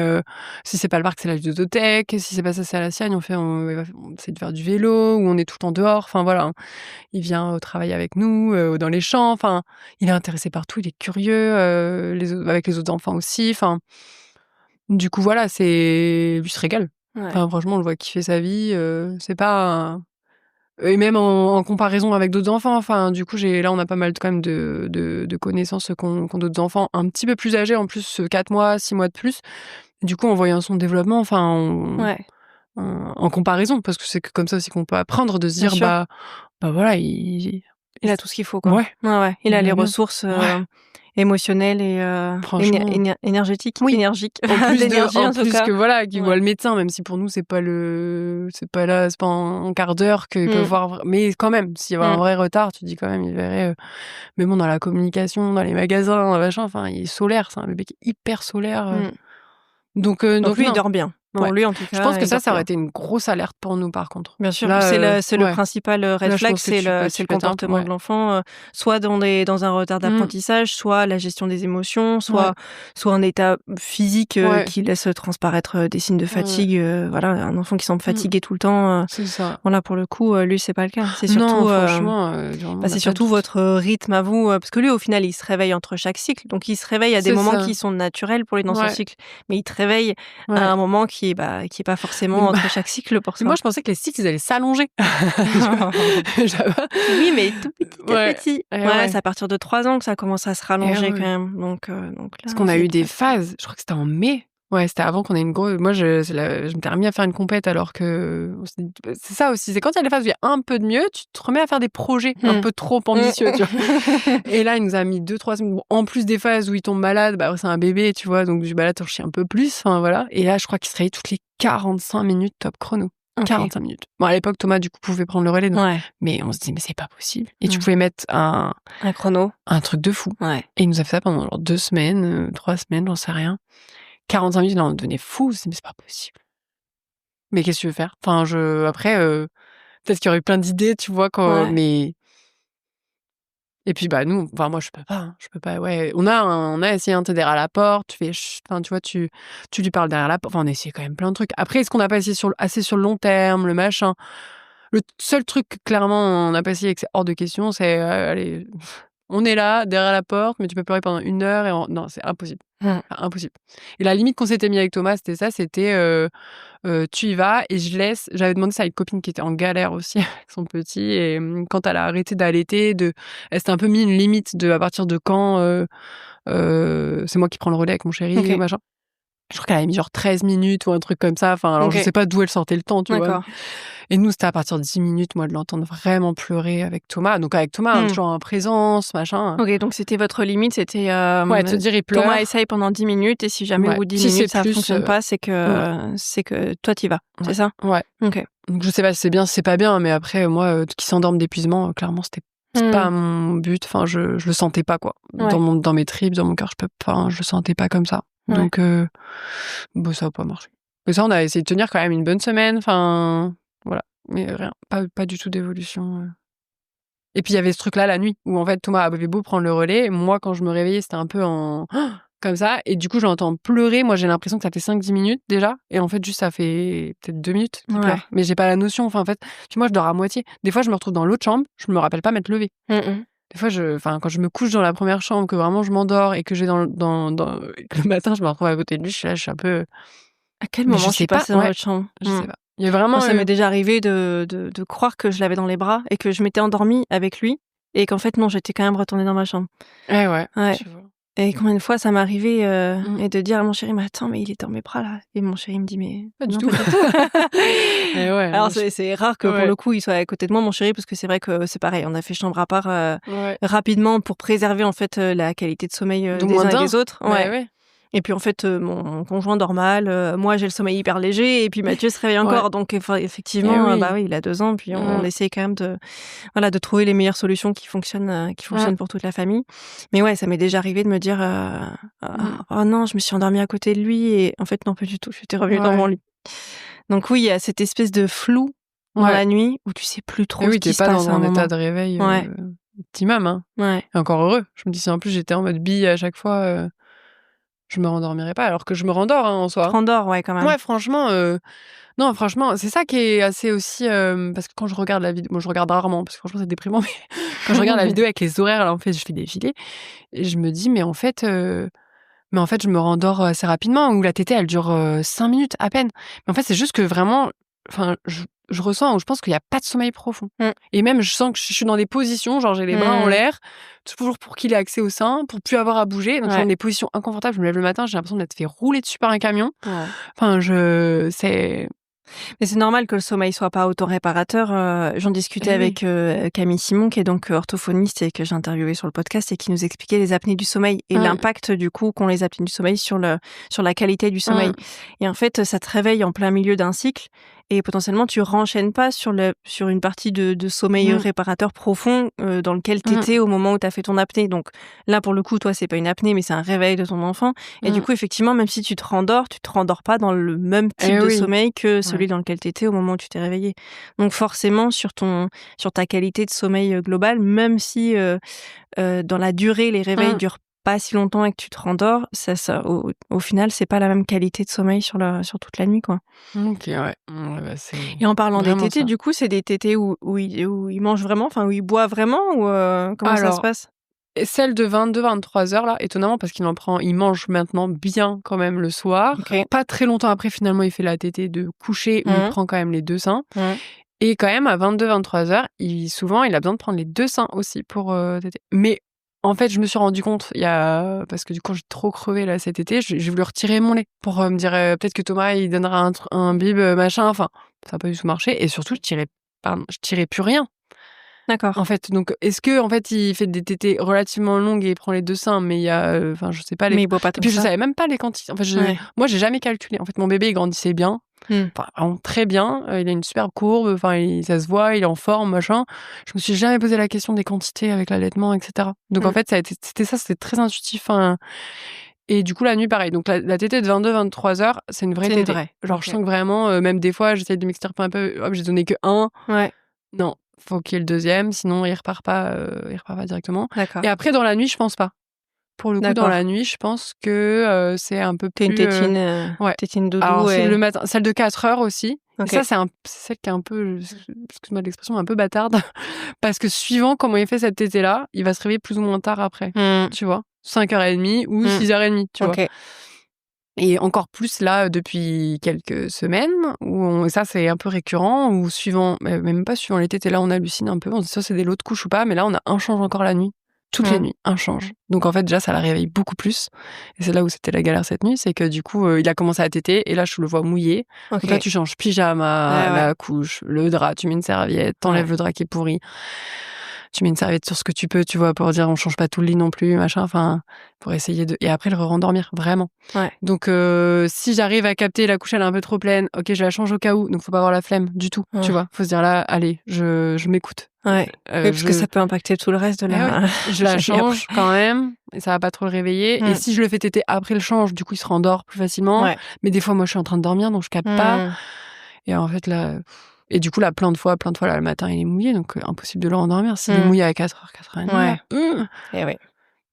S2: si c'est pas le parc, c'est la ludothèque. Si c'est pas ça, c'est à la Siagne. On essaie de faire du vélo, ou on est tout le temps dehors. Enfin voilà, il vient au travail avec nous, dans les champs. Enfin, il est intéressé partout, il est curieux, avec les autres enfants aussi. Enfin, du coup voilà, lui se régale.
S1: Ouais.
S2: Enfin franchement, on le voit kiffer sa vie. C'est pas et même en comparaison avec d'autres enfants. Enfin, du coup, là, on a pas mal quand même de connaissances qu'ont d'autres enfants un petit peu plus âgés, en plus 4 mois, 6 mois de plus. Du coup, en voyant son développement, enfin, en comparaison, parce que c'est comme ça aussi qu'on peut apprendre, de se dire, bah voilà, il
S1: a tout ce qu'il faut, quoi.
S2: Ouais.
S1: Il a les ressources émotionnelles et énergétiques.
S2: Oui.
S1: Énergiques.
S2: En plus,
S1: en tout cas.
S2: que voilà, qu'il voit le médecin, même si pour nous, c'est pas en quart d'heure qu'il peut voir. Mais quand même, s'il y a un vrai retard, tu dis quand même, il verrait, mais bon, dans la communication, dans les magasins, machin, enfin, il est solaire, c'est un bébé qui est hyper solaire. Donc
S1: lui, il dort bien. Pour lui, en tout cas.
S2: Je pense que ça aurait été une grosse alerte pour nous, par contre.
S1: Bien sûr, là, c'est le principal red flag, c'est le comportement de l'enfant, soit dans un retard d'apprentissage, soit la gestion des émotions, soit un état physique qui laisse transparaître des signes de fatigue. Voilà, un enfant qui semble fatigué tout le temps.
S2: C'est ça.
S1: Voilà, pour le coup, lui, c'est pas le cas. C'est surtout,
S2: non, franchement,
S1: c'est surtout votre rythme à vous, parce que lui, au final, il se réveille entre chaque cycle, donc il se réveille à des moments qui sont naturels pour lui dans son cycle, mais il te réveille à un moment qui est pas forcément entre chaque cycle pour ça.
S2: Moi, je pensais que les cycles, ils allaient s'allonger.
S1: Oui, mais tout petit à petit. C'est à partir de 3 ans que ça commence à se rallonger quand même. Donc là,
S2: parce qu'on a eu des phases, je crois que c'était en mai. Ouais, c'était avant qu'on ait une grosse... Moi, je m'étais remis à faire une compète alors que... C'est ça aussi, c'est quand il y a des phases où il y a un peu de mieux, tu te remets à faire des projets un peu trop ambitieux, tu vois. Et là, il nous a mis 2-3 semaines. Bon, en plus des phases où il tombe malade, bah, c'est un bébé, tu vois, donc là, t'en chies un peu plus, enfin voilà. Et là, je crois qu'il se réveille toutes les 45 minutes top chrono. 45 minutes. Bon, à l'époque, Thomas, du coup, pouvait prendre le relais. Mais on se dit, mais c'est pas possible. Et tu pouvais mettre un
S1: chrono.
S2: Un truc de fou. Et il nous a fait ça pendant 2 semaines, 3 semaines, j'en sais rien. 45 minutes, là, on devenait fou. On se dit, mais c'est pas possible. Mais qu'est-ce que tu veux faire? Enfin, après, peut-être qu'il y aurait plein d'idées, tu vois, mais... Et puis, bah, nous, enfin, moi, je peux pas, On a essayé un derrière la porte, tu fais, enfin, tu vois, tu lui parles derrière la porte. Enfin, on a essayé quand même plein de trucs. Après, est-ce qu'on n'a pas essayé assez sur le long terme, le machin? Le seul truc, clairement, on n'a pas essayé et que c'est hors de question, c'est, allez, on est là, derrière la porte, mais tu peux pleurer pendant 1 heure et non, c'est impossible. Enfin, impossible. Et la limite qu'on s'était mis avec Thomas, c'était ça, c'était tu y vas et je laisse. J'avais demandé ça à une copine qui était en galère aussi avec son petit, et quand elle a arrêté d'allaiter, elle s'était un peu mis une limite de à partir de quand c'est moi qui prends le relais avec mon chéri, machin. Je crois qu'elle avait mis genre 13 minutes ou un truc comme ça. Enfin, alors je sais pas d'où elle sortait le temps, tu vois. Et nous, c'était à partir de 10 minutes, moi, de l'entendre vraiment pleurer avec Thomas. Donc, avec Thomas, toujours en présence, machin.
S1: Ok, donc c'était votre limite, c'était...
S2: te dire, il pleure.
S1: Thomas essaye pendant 10 minutes, et si jamais au bout de 10 minutes, ça fonctionne pas, c'est que toi, t'y vas. C'est ça?
S2: Ouais.
S1: Ok.
S2: Donc, je sais pas si c'est bien, si c'est pas bien, mais après, moi, qui s'endorme d'épuisement, clairement, c'était pas mon but. Enfin, je le sentais pas, quoi. Dans mes tripes, dans mon cœur, je le sentais pas comme ça. Donc, ça a pas marché. Mais ça, on a essayé de tenir quand même une bonne semaine. Enfin, voilà. Mais rien. Pas du tout d'évolution. Et puis, il y avait ce truc-là la nuit, où en fait, Thomas avait beau prendre le relais. Et moi, quand je me réveillais, c'était un peu comme ça. Et du coup, j'entends pleurer. Moi, j'ai l'impression que ça fait 5-10 minutes déjà. Et en fait, juste, ça fait peut-être 2 minutes qu'il pleure. Mais j'ai pas la notion. Enfin, en fait, moi, je dors à moitié. Des fois, je me retrouve dans l'autre chambre. Je me rappelle pas m'être levée. Des fois, quand je me couche dans la première chambre, que vraiment je m'endors et que j'ai que le matin, je me retrouve à côté de lui, je suis un peu...
S1: À quel moment je suis passée dans l'autre chambre?
S2: Je sais pas. Il y a vraiment...
S1: Moi, ça m'est déjà arrivé de croire que je l'avais dans les bras et que je m'étais endormie avec lui et qu'en fait, non, j'étais quand même retournée dans ma chambre.
S2: Ouais.
S1: Et combien de fois ça m'est arrivé et de dire à mon chéri, mais attends, mais il est dans mes bras là. Et mon chéri me dit, mais
S2: pas du tout.
S1: Alors c'est rare que pour le coup il soit à côté de moi, mon chéri, parce que c'est vrai que c'est pareil, on a fait chambre à part rapidement pour préserver en fait la qualité de sommeil des uns et des autres. Et puis en fait, mon conjoint dort mal, moi j'ai le sommeil hyper léger, et puis Mathieu se réveille encore. Donc effectivement, il a 2 ans, puis on essaie quand même de trouver les meilleures solutions qui fonctionnent pour toute la famille. Mais ouais, ça m'est déjà arrivé de me dire oh non, je me suis endormie à côté de lui, et en fait non, pas du tout, j'étais revenue dans mon lit. Donc oui, il y a cette espèce de flou dans la nuit où tu sais plus trop ce qui se passe.
S2: T'es pas dans un état de réveil optimum. Et encore heureux. Je me dis, si en plus j'étais en mode bille à chaque fois... je me rendormirais pas, alors que je me rendors en
S1: Tu
S2: soi.
S1: te rendors, ouais, quand même.
S2: Ouais, franchement, non, franchement, c'est ça qui est assez aussi, parce que quand je regarde la vidéo, moi je regarde rarement parce que franchement c'est déprimant, mais quand je regarde la vidéo avec les horaires, là, en fait, je fais défiler et je me dis: mais en fait, je me rendors assez rapidement, ou la tétée, elle dure 5 minutes à peine. Mais en fait, c'est juste que vraiment, enfin, je ressens, ou je pense qu'il n'y a pas de sommeil profond. Et même, je sens que je suis dans des positions, genre j'ai les bras en l'air, toujours pour qu'il ait accès au sein, pour plus avoir à bouger. Donc, je suis dans des positions inconfortables. Je me lève le matin, j'ai l'impression d'être fait rouler dessus par un camion. Enfin,
S1: Mais c'est normal que le sommeil soit pas auto-réparateur. J'en discutais avec Camille Simon, qui est donc orthophoniste et que j'ai interviewé sur le podcast, et qui nous expliquait les apnées du sommeil et l'impact du coup qu'ont les apnées du sommeil sur la qualité du sommeil. Et en fait, ça te réveille en plein milieu d'un cycle et potentiellement tu renchaînes pas sur une partie de sommeil réparateur profond dans lequel t'étais au moment où t'as fait ton apnée. Donc là, pour le coup, toi, c'est pas une apnée, mais c'est un réveil de ton enfant. Et du coup, effectivement, même si tu te rendors pas dans le même type de sommeil que celui dans lequel t'étais au moment où tu t'es réveillé. Donc forcément, sur ta qualité de sommeil globale, même si dans la durée, les réveils durent pas si longtemps et que tu te rendors, au final, c'est pas la même qualité de sommeil sur toute la nuit, quoi.
S2: Ok, ouais.
S1: Et en parlant des tétés,
S2: ça.
S1: du coup, c'est des tétés où ils mangent vraiment, enfin où ils boivent vraiment, ou comment ça se passe?
S2: Et celle de 22-23 heures, là, étonnamment, parce il mange maintenant bien quand même le soir. Pas très longtemps après, finalement, il fait la tétée de coucher où il prend quand même les 2 seins. Et quand même, à 22-23 heures, souvent, il a besoin de prendre les 2 seins aussi pour téter. Mais en fait, je me suis rendu compte, parce que du coup, j'ai trop crevé là cet été, j'ai voulu retirer mon lait pour me dire peut-être que Thomas, il donnera un bib, machin. Enfin, ça n'a pas du tout marché. Et surtout, je tirais plus rien.
S1: D'accord.
S2: En fait, donc est-ce que en fait il fait des tétés relativement longues et il prend les 2 seins, mais il y a, enfin je sais pas
S1: Mais il boit pas
S2: et
S1: tant
S2: puis
S1: que
S2: je
S1: ça.
S2: savais même pas les quantités. En fait, moi j'ai jamais calculé. En fait, mon bébé il grandissait bien, enfin vraiment très bien. Il a une superbe courbe, enfin ça se voit, il est en forme, machin. Je me suis jamais posé la question des quantités avec l'allaitement, etc. Donc en fait, c'était très intuitif. Et du coup la nuit pareil. Donc la tétée de 22-23 heures, c'est une vraie tétée. Genre je sens que vraiment, même des fois j'essaie de m'extirper un peu. Hop, j'ai donné que un. Non. Faut qu'il y ait le deuxième, sinon il repart pas directement.
S1: D'accord.
S2: Et après, dans la nuit, je pense pas. Pour le coup, dans la nuit, je pense que c'est un peu plus...
S1: T'es une tétine doudou.
S2: Alors, le matin, celle de 4 heures aussi.
S1: Okay.
S2: Et ça, c'est celle qui est un peu, excuse-moi de l'expression, un peu bâtarde. Parce que suivant comment il fait cette tétée-là, il va se réveiller plus ou moins tard après. Tu vois, 5h30 ou 6h30, tu vois. Et encore plus là, depuis quelques semaines, ça c'est un peu récurrent, où même pas suivant les tétés, là on hallucine un peu, on se dit ça c'est des lots de couches ou pas, mais là on a un change encore la nuit. Toutes les nuits, un change. Donc en fait déjà ça la réveille beaucoup plus. Et c'est là où c'était la galère cette nuit, c'est que du coup il a commencé à téter et là je le vois mouillé. Donc là tu changes pyjama, la couche, le drap, tu mets une serviette, t'enlèves le drap qui est pourri. Tu mets une serviette sur ce que tu peux, tu vois, pour dire on change pas tout le lit non plus, machin, enfin, pour essayer et après le rendormir, vraiment. Donc, si j'arrive à capter la couche, elle est un peu trop pleine, ok, je la change au cas où, donc faut pas avoir la flemme du tout, tu vois. Faut se dire là, allez, je m'écoute.
S1: Oui, parce que ça peut impacter tout le reste de la...
S2: Je la change quand même, et ça va pas trop le réveiller. Et si je le fais téter après le change, du coup, il se rendort plus facilement. Mais des fois, moi, je suis en train de dormir, donc je capte pas. Et en fait, là... Et du coup, là, plein de fois, là, le matin, il est mouillé, donc impossible de le rendormir. S'il est mouillé à 4h, 4h30.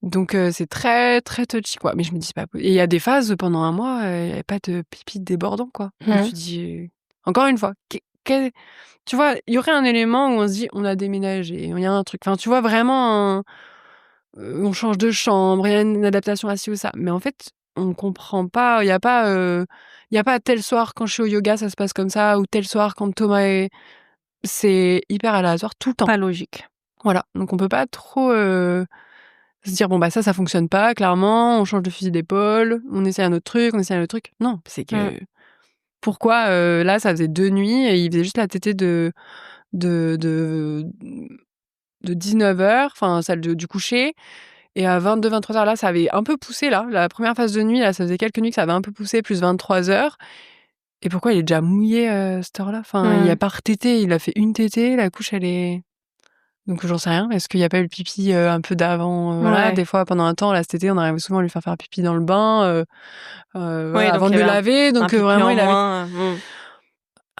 S2: Donc, c'est très, très touchy, quoi. Mais je me dis, c'est pas possible. Et il y a des phases, pendant un mois, il n'y avait pas de pipi débordant, quoi. Je me suis dit, encore une fois, tu vois, il y aurait un élément où on se dit, on a déménagé, il y a un truc. Enfin, tu vois, vraiment, on change de chambre, il y a une adaptation à ci ou ça. Mais en fait, on comprend pas, il y a pas tel soir quand je suis au yoga ça se passe comme ça, ou tel soir quand Thomas est... C'est hyper aléatoire tout le temps.
S1: Pas logique.
S2: Voilà, donc on peut pas trop se dire bon bah ça fonctionne pas, clairement, on change de fusil d'épaule, on essaie un autre truc. Non, c'est que pourquoi là ça faisait 2 nuits et il faisait juste la tétée de 19h, enfin celle du coucher. Et à 22-23 heures, là, ça avait un peu poussé, là. La première phase de nuit, là, ça faisait quelques nuits que ça avait un peu poussé, plus 23 heures. Et pourquoi il est déjà mouillé à cette heure-là? Enfin, il a pas retété, il a fait une tétée, la couche, elle est... Donc, j'en sais rien. Est-ce qu'il n'y a pas eu le pipi un peu d'avant? Voilà, des fois, pendant un temps, là, cet été, on arrivait souvent à lui faire pipi dans le bain, voilà, avant de le laver. Donc, vraiment, il avait...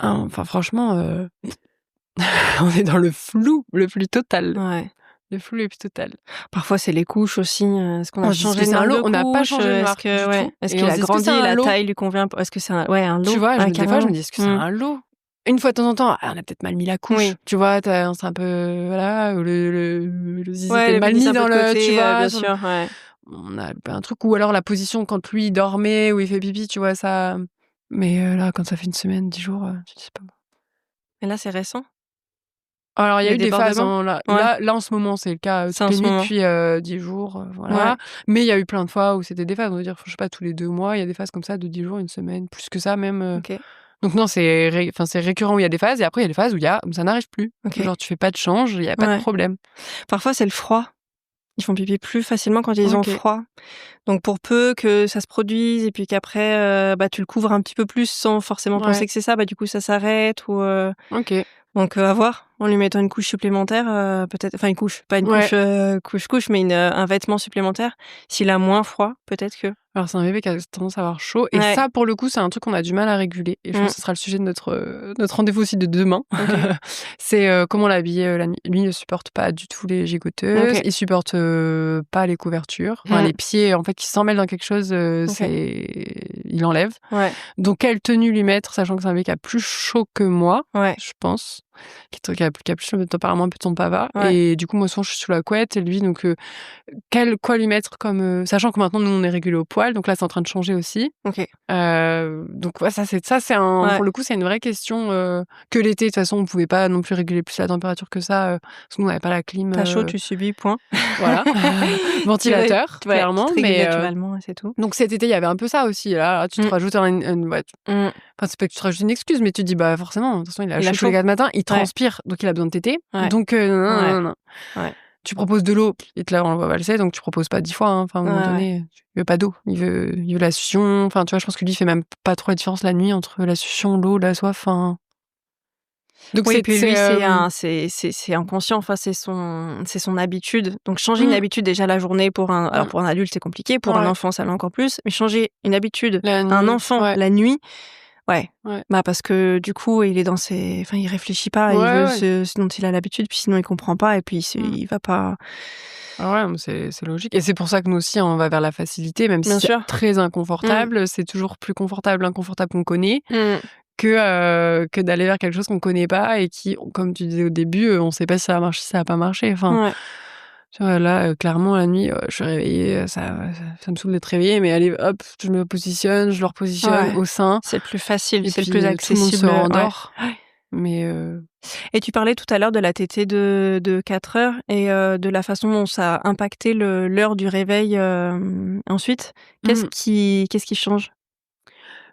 S2: Enfin, franchement, on est dans le flou le plus total. Le flou le plus total.
S1: Parfois, c'est les couches aussi. Est-ce qu'on a
S2: On se dit
S1: changé
S2: que
S1: de
S2: c'est un
S1: marque
S2: lot.
S1: de
S2: On n'a pas
S1: couche?
S2: changé de
S1: Est-ce
S2: marque
S1: que
S2: du
S1: ouais,
S2: tout.
S1: est-ce
S2: Et
S1: qu'il
S2: on se
S1: a
S2: dit: «Est-ce que
S1: grandi,
S2: c'est un
S1: la
S2: lot?»
S1: taille lui convient pas? Est-ce que c'est un lot?
S2: Tu vois? Je me des fois, je me dis: «Est-ce que c'est
S1: carrément.
S2: un lot?» Une fois de temps en temps, on a peut-être mal mis la couche,
S1: Oui.
S2: tu vois? C'est un peu voilà, ou le zizi
S1: Ouais,
S2: était
S1: le
S2: mal
S1: pénis
S2: mis
S1: un peu
S2: dans
S1: de
S2: le tu
S1: côté,
S2: vois?
S1: bien sûr, ouais.
S2: On a loupé un truc ou alors la position quand lui il dormait ou il fait pipi, tu vois? Ça mais là, quand ça fait 1 semaine, 10 jours, tu te dis: «C'est pas bon».
S1: Et là, c'est récent?
S2: Alors il y a
S1: Les
S2: eu des phases,
S1: débordements?
S2: hein, là
S1: Ouais,
S2: là là en ce moment, c'est le cas,
S1: c'est
S2: toutes
S1: en
S2: les
S1: ce
S2: nuits
S1: moment.
S2: depuis, 10 jours,
S1: Ouais,
S2: voilà. Mais il y a eu plein de fois où c'était des phases, on va dire, je sais pas, tous les 2 mois, il y a des phases comme ça de 10 jours, 1 semaine, plus que ça même,
S1: OK,
S2: Donc non, c'est récurrent où il y a des phases et après il y a des phases où ça n'arrive plus.
S1: OK.
S2: Genre tu fais pas de change, il y a pas de
S1: Ouais.
S2: problème.
S1: Parfois, c'est le froid. Ils font pipi plus facilement quand ils ont
S2: OK,
S1: froid. Donc pour peu que ça se produise et puis qu'après, tu le couvres un petit peu plus sans forcément
S2: ouais,
S1: penser que c'est ça, du coup ça s'arrête ou
S2: OK,
S1: donc à voir. En lui mettant une couche supplémentaire, peut-être enfin une couche, pas une
S2: ouais.
S1: couche, couche-couche, mais un vêtement supplémentaire. S'il a moins froid, peut-être que
S2: Alors c'est un bébé qui a tendance à avoir chaud et
S1: ouais.
S2: ça pour le coup, c'est un truc qu'on a du mal à réguler et je pense
S1: Mmh.
S2: que ce sera le sujet de notre rendez-vous aussi de demain.
S1: OK.
S2: C'est, comment l'habiller, la nuit. Lui, il ne supporte pas du tout les gigoteuses,
S1: OK.
S2: il supporte, pas les couvertures. Enfin
S1: Mmh.
S2: les pieds, en fait, qui s'en mêlent dans quelque chose,
S1: OK.
S2: il enlève.
S1: Ouais.
S2: Donc quelle tenue lui mettre, sachant que c'est un mec qui a plus chaud que moi,
S1: Ouais.
S2: je pense, qui a plus le tempérament un peu de son papa
S1: Ouais.
S2: et du coup, moi souvent je suis sous la couette et lui donc quoi lui mettre comme, sachant que maintenant nous on est régulé au poil, donc là c'est en train de changer aussi.
S1: OK.
S2: Donc ouais, ça c'est un
S1: Ouais.
S2: pour le coup, c'est une vraie question, que l'été de toute façon on pouvait pas non plus réguler plus la température que ça, parce que nous on n'avait pas la clim,
S1: Tu chaud, tu subis, point.
S2: voilà. Ventilateur,
S1: Ouais, tu
S2: clairement,
S1: te régules
S2: mais
S1: naturellement et c'est tout.
S2: donc cet été, il y avait un peu ça aussi. Là, tu te
S1: Mmh.
S2: rajoutes ouais,
S1: Mmh.
S2: enfin, c'est pas que tu te rajoutes une excuse, mais tu te dis: «Bah, forcément, de toute façon, il a
S1: Il a
S2: chaud tous les
S1: chaud.
S2: 4 matins, il
S1: Ouais.
S2: transpire, donc il a besoin de téter,
S1: Ouais.
S2: donc
S1: Ouais.
S2: non.
S1: Ouais.
S2: Tu proposes de l'eau, il te la renvoie valser, donc tu proposes pas 10 fois, hein. Enfin, à un moment
S1: Ouais.
S2: donné, il veut pas d'eau, il veut la succion. Enfin, tu vois, je pense que lui, il fait même pas trop la différence la nuit entre la succion, l'eau, la soif, enfin donc
S1: Oui,
S2: c'est
S1: puis
S2: c'est,
S1: lui,
S2: hem
S1: c'est inconscient, enfin, c'est son habitude. Donc changer une
S2: mmh,
S1: habitude déjà la journée
S2: mmh,
S1: pour un adulte, c'est compliqué, pour un
S2: ouais,
S1: enfant, ça l'est encore plus, mais changer une habitude
S2: la
S1: à un
S2: nuit,
S1: enfant
S2: ouais,
S1: la nuit, ouais.
S2: ouais.
S1: Parce que du coup, il est dans ses enfin, il réfléchit pas, il
S2: Ouais,
S1: veut
S2: ouais.
S1: ce dont il a l'habitude, puis sinon il comprend pas et puis
S2: Mmh.
S1: il va pas
S2: Ah ouais, mais c'est logique et c'est pour ça que nous aussi, on va vers la facilité, même si
S1: bien
S2: c'est
S1: sûr.
S2: très
S1: Mmh.
S2: inconfortable, c'est toujours plus confortable l'inconfortable qu'on connaît
S1: Mmh.
S2: que d'aller vers quelque chose qu'on connaît pas et qui, comme tu disais au début, on sait pas si ça va marcher, si ça va pas marcher. Enfin,
S1: Ouais.
S2: tu vois, là, clairement, la nuit, je suis réveillée, ça me saoule d'être réveillée, mais allez, hop, je me positionne, je le repositionne
S1: Ouais.
S2: au sein
S1: C'est le plus facile,
S2: et
S1: c'est le
S2: puis,
S1: plus
S2: tout le monde se
S1: accessible, ouais.
S2: rendort. Mais
S1: Et tu parlais tout à l'heure de la tétée de 4 heures et de la façon dont ça a impacté l'heure du réveil, ensuite.
S2: mmh,
S1: Qu'est-ce qui change?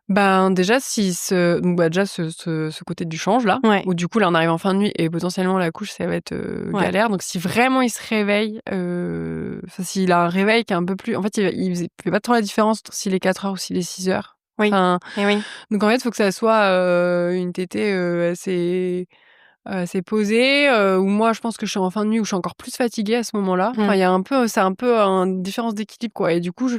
S2: ben, déjà, si ce donc bah, déjà ce côté du change là,
S1: Ouais,
S2: où du coup, là, on arrive en fin de nuit et potentiellement la couche, ça va être,
S1: ouais.
S2: galère. Donc si vraiment il se réveille, enfin, s'il a un réveil qui est un peu plus en fait, il fait pas trop la différence entre s'il est 4 heures ou s'il est 6 heures.
S1: Oui,
S2: Enfin,
S1: et oui.
S2: donc en fait, il faut que ça soit, une tétée, assez posée, où moi, je pense que je suis en fin de nuit, où je suis encore plus fatiguée à ce moment-là. Enfin,
S1: Mmh.
S2: il y a un peu c'est un peu une différence d'équilibre, quoi et du coup, je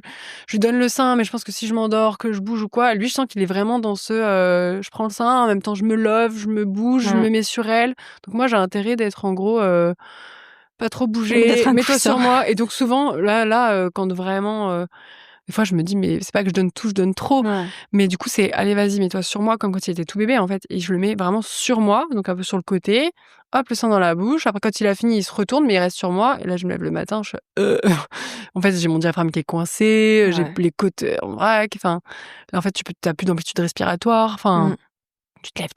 S2: lui donne le sein, mais je pense que si je m'endors, que je bouge ou quoi, lui, je sens qu'il est vraiment dans je prends le sein, en même temps, je me love, je me bouge, je
S1: Mmh.
S2: me mets sur elle. Donc moi, j'ai intérêt d'être en gros, pas trop
S1: D'être
S2: bouger,
S1: un
S2: mets-toi
S1: coussin.
S2: sur moi et donc souvent, là, quand vraiment, des fois, je me dis: «Mais c'est pas que je donne tout, je donne trop».
S1: Ouais.
S2: Mais du coup, c'est: «Allez, vas-y, mets-toi sur moi», comme quand il était tout bébé, en fait et je le mets vraiment sur moi, donc un peu sur le côté. Hop, le sein dans la bouche. Après, quand il a fini, il se retourne, mais il reste sur moi et là, je me lève le matin, je fais: En fait, j'ai mon diaphragme qui est coincé, j'ai
S1: Ouais.
S2: les côtes, en vrac. Enfin, là, en fait, tu as plus d'amplitude respiratoire. Enfin,
S1: Mmh.
S2: tu te lèves,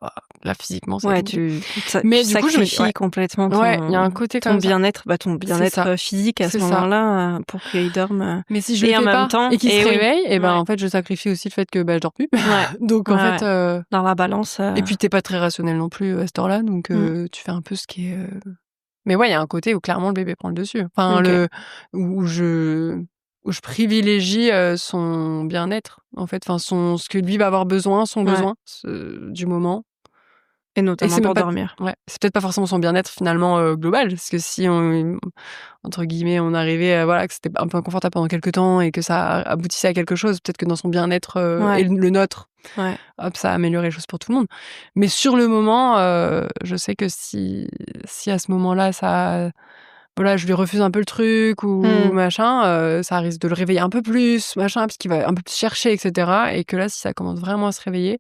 S2: voilà, là, physiquement, c'est
S1: Ouais,
S2: compliqué.
S1: tu
S2: Mais du coup, je me dis
S1: sacrifies
S2: ouais,
S1: complètement
S2: ouais, il y a un côté
S1: ton
S2: comme ça.
S1: bien-être, ton
S2: C'est
S1: bien-être,
S2: ça,
S1: physique à ce
S2: c'est ça.
S1: moment-là, pour qu'il dorme,
S2: Mais si je le
S1: et en
S2: fais
S1: même
S2: pas
S1: temps
S2: et qu'il se
S1: oui.
S2: réveille et ben,
S1: Ouais.
S2: en fait, je sacrifie aussi le fait que, bah, je dors plus.
S1: Ouais.
S2: Donc
S1: Ouais,
S2: en
S1: ouais.
S2: fait,
S1: Dans la balance,
S2: et puis tu es pas très rationnel non plus, à cette heure-là, donc
S1: mmh.
S2: tu fais un peu ce qui est, mais ouais, il y a un côté où clairement le bébé prend le dessus. Enfin
S1: OK.
S2: où je privilégie, son bien-être, en fait, enfin ce que lui va avoir besoin, son
S1: Ouais,
S2: besoin, du moment.
S1: et
S2: Et
S1: notamment
S2: c'est même
S1: pour
S2: pas
S1: dormir.
S2: ouais, c'est peut-être pas forcément son bien-être finalement, global, parce que si entre guillemets, on arrivait à voilà, que c'était un peu inconfortable pendant quelque temps et que ça aboutissait à quelque chose, peut-être que dans son bien-être, et
S1: Ouais,
S2: le nôtre,
S1: ouais.
S2: hop, ça a amélioré les choses pour tout le monde. Mais sur le moment, je sais que si à ce moment-là, ça voilà, je lui refuse un peu le truc ou machin, ça risque de le réveiller un peu plus, machin, parce qu'il va un peu plus chercher, etc. Et que là, si ça commence vraiment à se réveiller,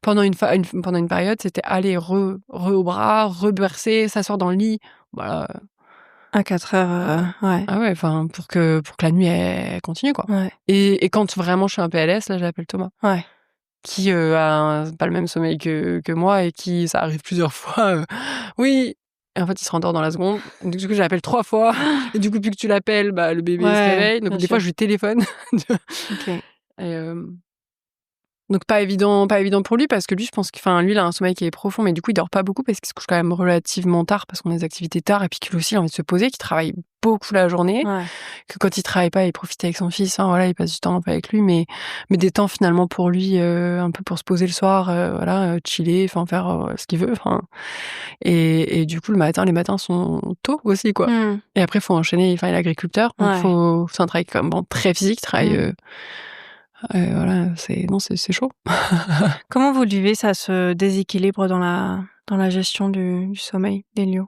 S2: pendant une période, c'était aller re au bras, rebercer, s'asseoir dans le lit, voilà.
S1: À 4 heures, ouais.
S2: Ah ouais, enfin, pour que la nuit, elle continue, quoi.
S1: Ouais.
S2: Et quand vraiment je suis un PLS, là, j'appelle Thomas.
S1: Ouais.
S2: Qui a pas le même sommeil que moi et qui, ça arrive plusieurs fois, oui, et en fait, il se rendort dans la seconde. Donc du coup, j'appelle 3 fois et du coup, plus que tu l'appelles, bah, le bébé se
S1: Ouais,
S2: réveille. Donc
S1: bien
S2: des fois,
S1: sûr.
S2: je lui téléphone.
S1: OK.
S2: Et donc pas évident pour lui parce que lui, je pense lui, il a un sommeil qui est profond, mais du coup, il dort pas beaucoup parce qu'il se couche quand même relativement tard parce qu'on a des activités tard et puis qu'il aussi, il a envie de se poser, qu'il travaille beaucoup la journée,
S1: Ouais.
S2: que quand il travaille pas, il profite avec son fils, hein, voilà, il passe du temps un peu avec lui, mais des temps finalement pour lui, un peu pour se poser le soir, voilà, chiller, enfin faire ce qu'il veut, enfin. Et du coup, les matins sont tôt aussi, quoi. Et après, faut enchaîner, enfin, il est agriculteur, donc c'est un travail quand même très physique, voilà, c'est chaud.
S1: Comment vous le vivez ça, ce déséquilibre dans la gestion du sommeil d'Elio?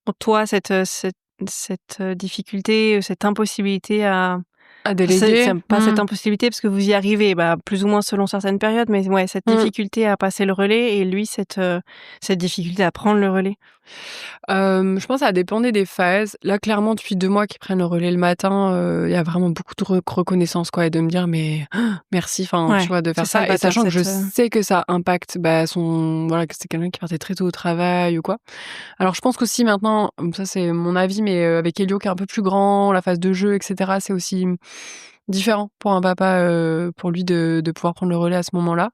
S1: Pour toi, cette difficulté, cette impossibilité à
S2: À
S1: c'est
S2: déléguer.
S1: pas cette impossibilité parce que vous y arrivez, bah, plus ou moins selon certaines périodes, mais ouais, cette difficulté à passer le relais et lui cette difficulté à prendre le relais?
S2: Je pense que ça dépendait des phases. Là, clairement, depuis 2 mois qu'il prennent le relais le matin, il y a vraiment beaucoup de reconnaissance, quoi, et de me dire: «Mais merci», enfin, tu
S1: Ouais,
S2: vois, de
S1: c'est
S2: faire
S1: ça le
S2: ça, et
S1: bâtard,
S2: sachant que je
S1: cette
S2: sais que ça impacte, bah, que c'est quelqu'un qui partait très tôt au travail ou quoi. Alors je pense qu'aussi maintenant, ça c'est mon avis, mais avec Elio qui est un peu plus grand, la phase de jeu, et cetera, c'est aussi différent pour un papa, pour lui de pouvoir prendre le relais à ce moment-là.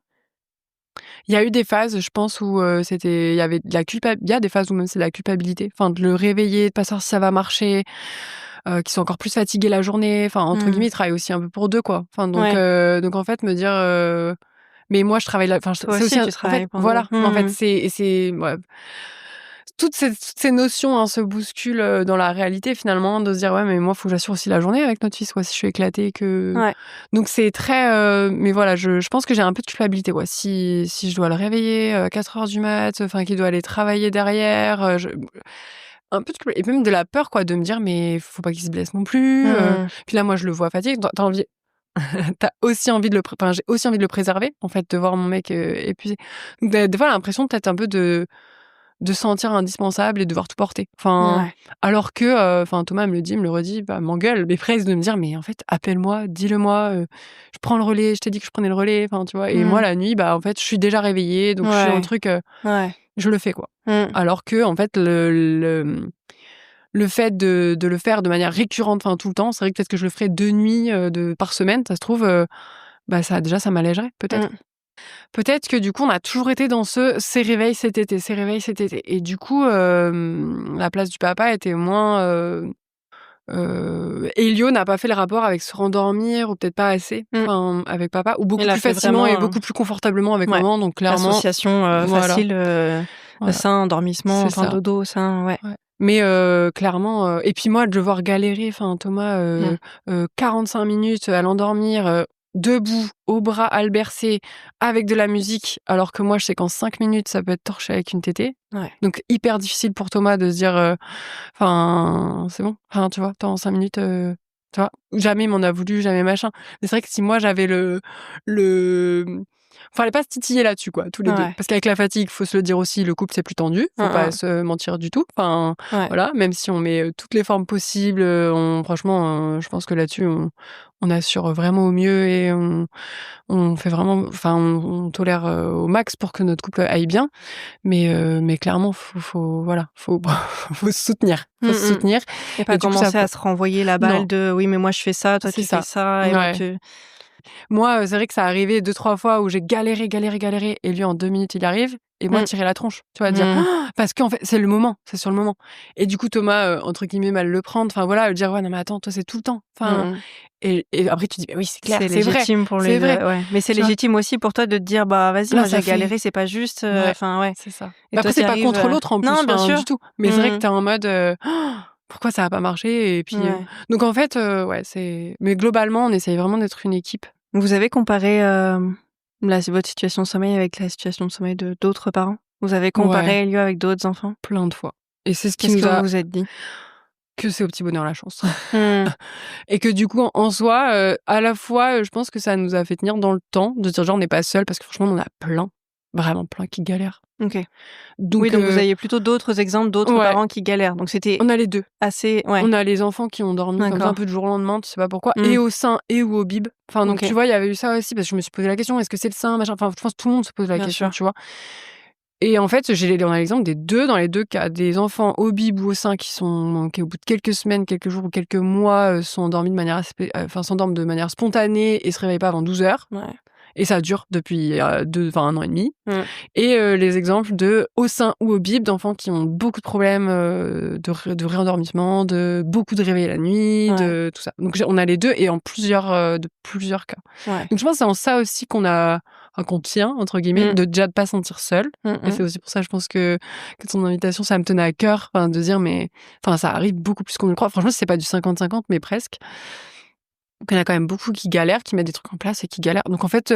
S2: Il y a eu des phases, je pense, où il y avait de la il y a des phases où même c'est de la culpabilité, enfin de le réveiller, de pas savoir si ça va marcher, qu'ils sont encore plus fatigués la journée, enfin entre guillemets, ils travaillent aussi un peu pour 2, quoi. Enfin
S1: Ouais.
S2: donc en fait me dire, mais moi je travaille là, enfin
S1: Toi
S2: c'est aussi
S1: aussi tu
S2: en fait
S1: travailles pendant
S2: voilà, en fait c'est ouais. Toutes ces notions, hein, se bousculent, dans la réalité finalement, de se dire: «Ouais, mais moi, faut que j'assure aussi la journée avec notre fils, quoi, si je suis éclatée que».
S1: Ouais.
S2: Donc c'est très, mais voilà, je pense que j'ai un peu de culpabilité, ouais. Si je dois le réveiller, à 4:00 du mat, enfin qu'il doit aller travailler derrière, un peu de culpa et même de la peur, quoi, de me dire: «Mais faut pas qu'il se blesse non plus», puis là, moi, je le vois fatigué, tu envie tu aussi envie de j'ai aussi envie de le préserver, en fait, de voir mon mec, épuisé. Donc des fois, l'impression peut-être un peu de se sentir indispensable et devoir tout porter. Enfin,
S1: Ouais.
S2: alors que, Thomas me le dit, me le redit, bah, m'engueule, mais presque de me dire: «Mais en fait, appelle-moi, dis-le-moi, je prends le relais, je t'ai dit que je prenais le relais», enfin, tu vois? Et moi, la nuit, bah, en fait, je suis déjà réveillée, donc je suis dans le
S1: Ouais.
S2: truc,
S1: Ouais.
S2: je le fais, quoi. Alors que, en fait, le fait de le faire de manière récurrente, enfin, tout le temps, c'est vrai que peut-être que je le ferais 2 nuits, par semaine, ça se trouve, bah, ça m'allégerait, peut-être. Peut-être que du coup, on a toujours été dans «c'est réveil cet été, c'est réveil cet été», et du coup, la place du papa était moins, Elio n'a pas fait le rapport avec se rendormir ou peut-être pas assez, enfin, avec papa, ou beaucoup
S1: Il a
S2: plus
S1: fait
S2: facilement et
S1: vraiment,
S2: beaucoup plus confortablement avec
S1: ouais,
S2: maman, donc clairement,
S1: association,
S2: voilà,
S1: facile,
S2: voilà,
S1: sein, endormissement,
S2: c'est
S1: enfin
S2: ça.
S1: dodo, sein, ouais.
S2: Ouais. Mais clairement, et puis moi de le voir galérer, enfin Thomas, 45 minutes à l'endormir, debout, au bras, à le bercer, avec de la musique, alors que moi je sais qu'en 5 minutes ça peut être torché avec une tétée.
S1: Ouais.
S2: Donc hyper difficile pour Thomas de se dire, enfin c'est bon, enfin tu vois? Toi en 5 minutes, tu vois? Jamais il m'en a voulu, jamais machin. Mais c'est vrai que si moi j'avais le fallait pas se titiller là-dessus, quoi, tous les 2.
S1: Ouais.
S2: Parce qu'avec la fatigue, faut se le dire aussi, le couple c'est plus tendu, faut pas se mentir du tout. Enfin,
S1: Ouais.
S2: voilà, même si on met, toutes les formes possibles, franchement, je pense que là-dessus on assure vraiment au mieux, et on fait vraiment, enfin on tolère, au max pour que notre couple aille bien. Mais clairement, voilà, faut se soutenir, faut se soutenir.
S1: Et pas
S2: Et du coup, ça
S1: commencer à se renvoyer la
S2: non,
S1: balle de: «Oui, mais moi je fais ça, toi
S2: c'est
S1: tu fais
S2: ça.
S1: ça et moi
S2: Ouais.
S1: tu».
S2: Moi, c'est vrai que ça arrivait 2-3 fois où j'ai galéré, galéré, galéré, et lui en 2 minutes il arrive, et moi
S1: Mmh.
S2: tirer la tronche, tu vois? Dire:
S1: Mmh.
S2: «Ah!» Parce qu'en fait, c'est le moment, c'est sur le moment, et du coup Thomas, entre guillemets, «mal le prendre», enfin voilà, dire: «Ouais, non mais attends, toi c'est tout le temps», enfin,
S1: Mmh.
S2: et après tu dis: «Bah oui, c'est clair,
S1: C'est
S2: c'est vrai,
S1: légitime pour les
S2: c'est
S1: 2,
S2: vrai»,
S1: ouais. Mais c'est
S2: tu vois?
S1: légitime aussi pour toi de te dire: «Bah, vas-y,
S2: Là
S1: moi
S2: ça
S1: j'ai
S2: fait
S1: galéré, c'est pas juste»,
S2: ouais,
S1: enfin, ouais.
S2: c'est ça.
S1: Et
S2: Mais
S1: toi
S2: après
S1: tu
S2: c'est pas
S1: arrives,
S2: contre l'autre en plus,
S1: non, bien
S2: enfin,
S1: sûr.
S2: du tout. Mais c'est vrai que
S1: Mmh.
S2: tu es en mode, «Pourquoi ça a pas marché?» Et puis,
S1: Ouais.
S2: donc en fait, ouais, mais globalement, on essaye vraiment d'être une équipe.
S1: Vous avez comparé, votre situation de sommeil avec la situation de sommeil de d'autres parents? Vous avez
S2: Ouais,
S1: comparé Elio avec d'autres enfants?
S2: plein de fois, et c'est ce qui
S1: Qu'est-ce
S2: nous
S1: que vous
S2: a
S1: vous êtes dit?
S2: que c'est au petit bonheur la chance.
S1: Mmh.
S2: Et que du coup, en soi, à la fois, je pense que ça nous a fait tenir dans le temps, de dire genre on n'est pas seul, parce que franchement, on en a plein, vraiment plein qui galèrent.
S1: OK.
S2: Donc,
S1: Oui, donc vous aviez plutôt d'autres exemples d'autres
S2: ouais,
S1: parents qui galèrent. Donc c'était
S2: on a les deux.
S1: assez ouais,
S2: On a les enfants qui ont dormi comme ça un
S1: d'accord.
S2: peu du jour au lendemain, tu sais pas pourquoi,
S1: Mmh.
S2: et au sein et ou au bib. Enfin, donc
S1: OK,
S2: tu vois, il y avait eu ça aussi, parce que je me suis posé la question, est-ce que c'est le sein, machin. Enfin, je pense que tout le monde se pose la
S1: bien
S2: question,
S1: sûr.
S2: tu vois. Et en fait, on a l'exemple des deux, dans les deux cas, des enfants au bib ou au sein qui, au bout de quelques semaines, quelques jours ou quelques mois, sont endormis de manière s'endorment de manière spontanée et se réveillent pas avant 12 heures.
S1: Ouais.
S2: Et ça dure depuis 1 an et demi.
S1: Mmh.
S2: Et les exemples de au sein ou au bib d'enfants qui ont beaucoup de problèmes de réendormissement, de beaucoup de réveils la nuit,
S1: Ouais.
S2: de tout ça. Donc on a les deux et en plusieurs cas.
S1: Ouais.
S2: Donc je pense que c'est en ça aussi qu'on tient, entre guillemets,
S1: Mmh.
S2: de déjà de pas se sentir seul.
S1: Mmh
S2: Et
S1: mh.
S2: c'est aussi pour ça, je pense que ton invitation, ça me tenait à cœur, de dire, mais ça arrive beaucoup plus qu'on ne le croit. Franchement, c'est pas du 50-50, mais presque. Donc il y en a quand même beaucoup qui galèrent, qui mettent des trucs en place et qui galèrent. Donc en fait,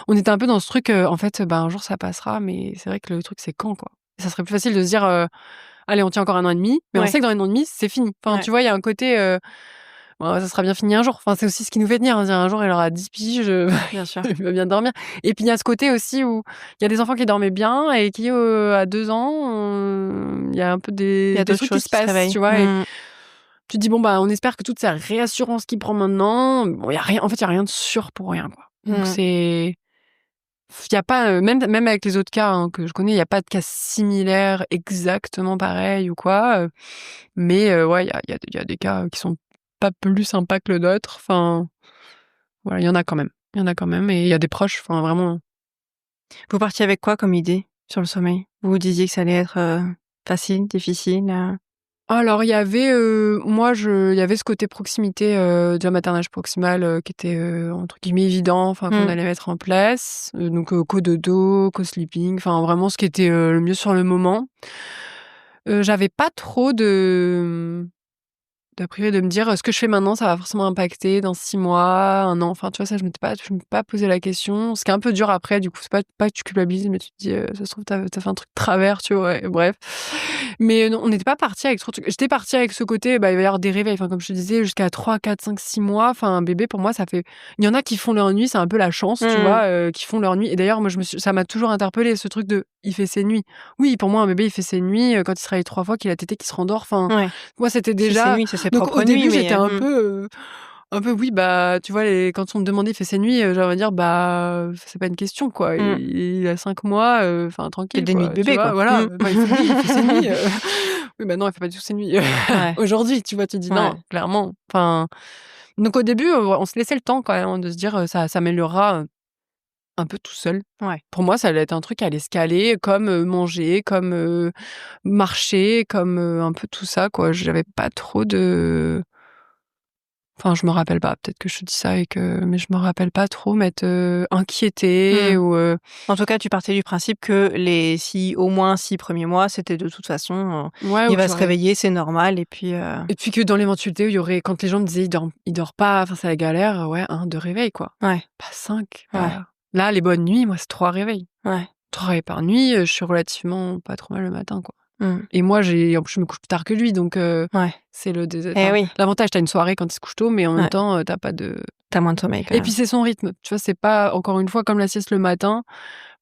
S2: on était un peu dans ce truc, en fait, un jour ça passera, mais c'est vrai que le truc c'est quand, quoi. Et ça serait plus facile de se dire, allez, on tient encore 1 an et demi, mais on
S1: Ouais.
S2: sait que dans 1 an et demi, c'est fini. Enfin,
S1: Ouais.
S2: tu vois, il y a un côté, bon, ça sera bien fini un jour. Enfin, c'est aussi ce qui nous fait tenir, dire un jour il aura 10 piges,
S1: Bien sûr.
S2: il va bien dormir. Et puis il y a ce côté aussi où il y a des enfants qui dormaient bien et qui, à 2 ans, il y a un peu
S1: Il y a
S2: des
S1: d'autres
S2: trucs qui
S1: choses
S2: se
S1: qui se
S2: passent,
S1: réveillent.
S2: tu vois? Et
S1: Mmh.
S2: tu te dis: «Bon, on espère que toute sa réassurance qu'il prend maintenant», bon, il y a rien, en fait, il y a rien de sûr pour rien, quoi. Donc
S1: Mmh.
S2: il y a pas, même avec les autres cas, hein, que je connais, il y a pas de cas similaires exactement pareils ou quoi, mais ouais, il y a des cas qui sont pas plus sympas que le nôtre. Enfin, voilà, il y en a quand même. Il y en a quand même, et il y a des proches, enfin vraiment.
S1: Vous partiez avec quoi comme idée sur le sommeil? Vous vous disiez que ça allait être, facile, difficile?
S2: Alors il y avait, il y avait ce côté proximité, de maternage proximal, qui était, entre guillemets «évident», enfin qu'on
S1: Mmh.
S2: allait mettre en place, donc co-dodo, co-sleeping, enfin vraiment ce qui était, le mieux sur le moment. J'avais pas trop d'a priori de me dire, ce que je fais maintenant, ça va forcément impacter dans 6 mois, 1 an. Enfin, tu vois, ça, je m'étais pas posé la question. Ce qui est un peu dur après, du coup, c'est pas que tu culpabilises, mais tu te dis, ça se trouve, t'as fait un truc de travers, tu vois? Et bref. Mais non, on n'était pas partis avec trop de trucs. J'étais partie avec ce côté, il va y avoir des réveils. Enfin, comme je te disais, jusqu'à 3, 4, 5, 6 mois. Enfin, un bébé, pour moi, ça fait. Il y en a qui font leur nuit, c'est un peu la chance, tu
S1: Mmh.
S2: vois, qui font leur nuit. Et d'ailleurs, moi, ça m'a toujours interpellée, ce truc de, il fait ses nuits. Oui, pour moi, un bébé, il fait ses nuits, quand il se réveille 3 fois, qu'il a tété, qu'il se rendort. Enfin,
S1: Ouais.
S2: moi, c'était
S1: Si c'est
S2: déjà.
S1: nuit, c'est ses
S2: Donc au
S1: propres nuits,
S2: début,
S1: mais
S2: j'étais un peu oui, tu vois, quand on me demandait: «Il fait ses nuits», j'allais dire: c'est pas une question, quoi.
S1: mmh.
S2: Il a 5 mois, enfin
S1: C'est
S2: tranquille,
S1: des nuits de
S2: quoi, tu
S1: bébé,
S2: vois?
S1: quoi.
S2: Voilà,
S1: Mmh.
S2: il fait ses nuits, Oui, non, il fait pas du tout ses nuits,
S1: Ouais.
S2: aujourd'hui, tu vois? Tu dis:
S1: Ouais.
S2: «Non», clairement. Enfin, donc au début, on se laissait le temps quand même, hein, de se dire, ça s'améliorera, un peu tout seul.
S1: Ouais.
S2: Pour moi, ça allait être un truc qui allait se caler, comme, manger, comme, marcher, comme, un peu tout ça, quoi. J'avais pas trop de. Enfin, je me rappelle pas, peut-être que je te dis ça mais je me rappelle pas trop m'être, inquiétée
S1: Mmh.
S2: ou,
S1: En tout cas, tu partais du principe que au moins 6 premiers mois, c'était de toute façon,
S2: ouais,
S1: il
S2: où
S1: va se
S2: j'aurais.
S1: réveiller, c'est normal et puis,
S2: Et puis que dans l'éventualité où il y aurait, quand les gens me disaient: «Il dort pas, enfin c'est la galère», ouais, 1, 2 réveils, quoi.
S1: ouais,
S2: Pas 5,
S1: ouais,
S2: pas. Là, les bonnes nuits, moi, c'est 3 réveils.
S1: ouais.
S2: 3 réveils par nuit, je suis relativement pas trop mal le matin, quoi.
S1: Mmh.
S2: Et moi, en plus, je me couche plus tard que lui, donc
S1: Ouais.
S2: c'est
S1: Eh
S2: enfin,
S1: oui,
S2: l'avantage, tu as une soirée quand il se couche tôt, mais en même
S1: ouais,
S2: temps, tu pas de.
S1: tu as moins de sommeil quand
S2: Et puis
S1: même.
S2: c'est son rythme, tu vois? C'est pas, encore une fois, comme la sieste le matin.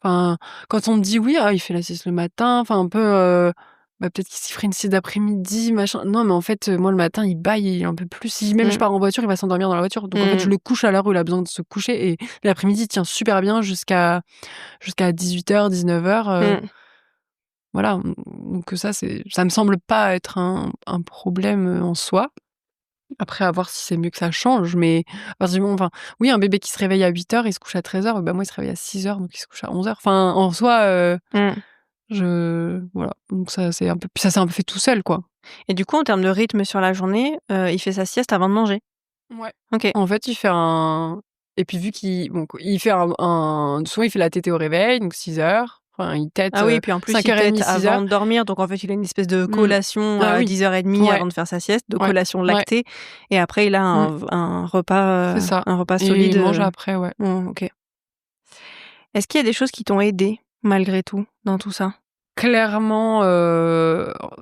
S2: Enfin, quand on me dit: «Oui, il fait la sieste le matin», enfin un peu, peut-être qu'il s'y ferait une sieste d'après-midi, machin. Non, mais en fait, moi le matin, il bâille, il en peut plus. Si même je
S1: Mmh.
S2: pars en voiture, il va s'endormir dans la voiture. Donc en fait, je
S1: Mmh.
S2: le couche à l'heure où il a besoin de se coucher, et l'après-midi, il tient super bien jusqu'à 18h-19h,
S1: Mmh.
S2: voilà. Donc ça me semble pas être un problème, en soi. Après, à voir si c'est mieux que ça change, mais à partir du moment, enfin, oui, un bébé qui se réveille à 8h, il se couche à 13h, moi, il se réveille à 6h, donc il se couche à 11h. Enfin, en soi,
S1: Mmh.
S2: voilà, donc ça, c'est un peu, puis ça s'est un peu fait tout seul, quoi.
S1: Et du coup, en termes de rythme sur la journée, il fait sa sieste avant de manger?
S2: Ouais.
S1: OK.
S2: En fait, il fait un et puis vu qu'il bon, il fait souvent, il fait la tétée au réveil, donc 6h. Enfin, il tète,
S1: Ah oui, puis en plus, il tète
S2: 5h30, 6h.
S1: avant de dormir, donc en fait, il a une espèce de
S2: Mmh.
S1: collation
S2: Ah
S1: à
S2: oui.
S1: 10h30
S2: Ouais,
S1: avant de faire sa sieste, de
S2: ouais,
S1: collation
S2: ouais.
S1: lactée et après il a
S2: Mmh. C'est ça.
S1: un repas
S2: Et
S1: solide,
S2: il mange après, ouais.
S1: OK. Est-ce qu'il y a des choses qui t'ont aidée malgré tout dans tout ça?
S2: clairement,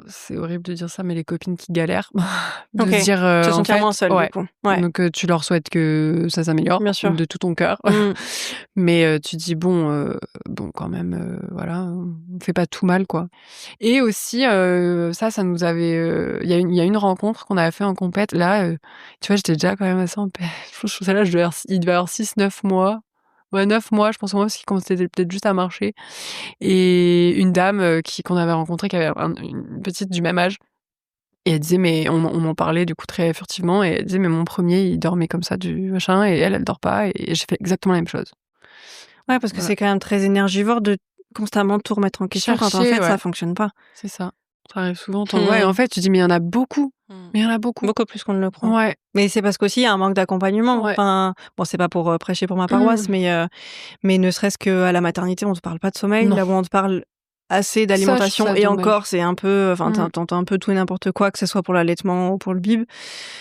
S2: c'est horrible de dire ça, mais les copines qui galèrent, de
S1: Ok.
S2: se dire,
S1: Se
S2: en
S1: sentir
S2: fait
S1: moins seule,
S2: ouais,
S1: du coup. Ouais,
S2: donc tu leur souhaites que ça s'améliore
S1: bien sûr.
S2: de tout ton cœur.
S1: Mm.
S2: Mais tu dis: «Bon quand même, voilà, on fait pas tout mal, quoi». Et aussi, ça nous avait, il y a une rencontre qu'on avait fait en compète. Là, tu vois, j'étais déjà quand même assez en je pense que celle-là, il devait avoir 6-9 mois. Ouais, 9 mois, je pense au moins, parce qu'il commençait peut-être juste à marcher. Et une dame, qu'on avait rencontrée, qui avait une petite du même âge, et elle disait, mais on m'en parlait du coup très furtivement, et elle disait: «Mais mon premier il dormait comme ça du machin, et elle dort pas», et j'ai fait exactement la même chose.
S1: Ouais, parce que
S2: Voilà.
S1: c'est quand même très énergivore de constamment tout remettre en question quand en
S2: Chercher,
S1: fait
S2: ouais,
S1: ça fonctionne pas.
S2: c'est ça. Ça arrive souvent. Ouais,
S1: Hmm.
S2: en fait, tu dis: «Mais il y en a beaucoup,
S1: Hmm.
S2: mais il y en a beaucoup».
S1: Beaucoup plus qu'on ne le croit.
S2: Ouais,
S1: Mais c'est parce qu'aussi il y a un manque d'accompagnement.
S2: ouais.
S1: Enfin, bon, c'est pas pour prêcher pour ma paroisse,
S2: Mmh.
S1: mais ne serait-ce qu'à la maternité, on te parle pas de sommeil.
S2: Non,
S1: Là où on te parle assez
S2: ça, je trouve
S1: d'alimentation,
S2: ça
S1: et
S2: dommage.
S1: encore, c'est un peu, enfin,
S2: Mmh.
S1: t'entends un peu tout et n'importe quoi, que ce soit pour l'allaitement ou pour le bib.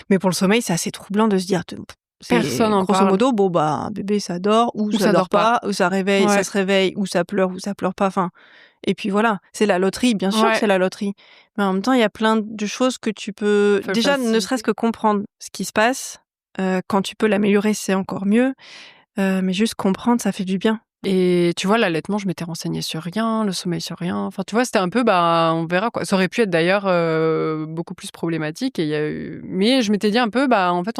S1: Mais pour le sommeil, c'est assez troublant de se dire,
S2: Personne
S1: c'est
S2: en
S1: grosso
S2: parle,
S1: modo, bon, bah, un bébé, ça dort, ou
S2: ou
S1: ça
S2: ça
S1: dort
S2: dort pas.
S1: pas, ou ça réveille, ça
S2: Ouais,
S1: se réveille, ou ça pleure pas. Enfin, et puis voilà, c'est la loterie, bien sûr que
S2: ouais,
S1: c'est la loterie. Mais en même temps, il y a plein de choses que tu peux,
S2: faut le
S1: déjà, ne serait-ce
S2: faciliter.
S1: que comprendre ce qui se passe. Quand tu peux l'améliorer, c'est encore mieux. Mais juste comprendre, ça fait du bien.
S2: Et tu vois, l'allaitement, je m'étais renseignée sur rien, le sommeil sur rien. Enfin, tu vois, c'était un peu, bah, on verra, quoi. Ça aurait pu être d'ailleurs, beaucoup plus problématique, et il y a eu mais je m'étais dit un peu, bah, en fait,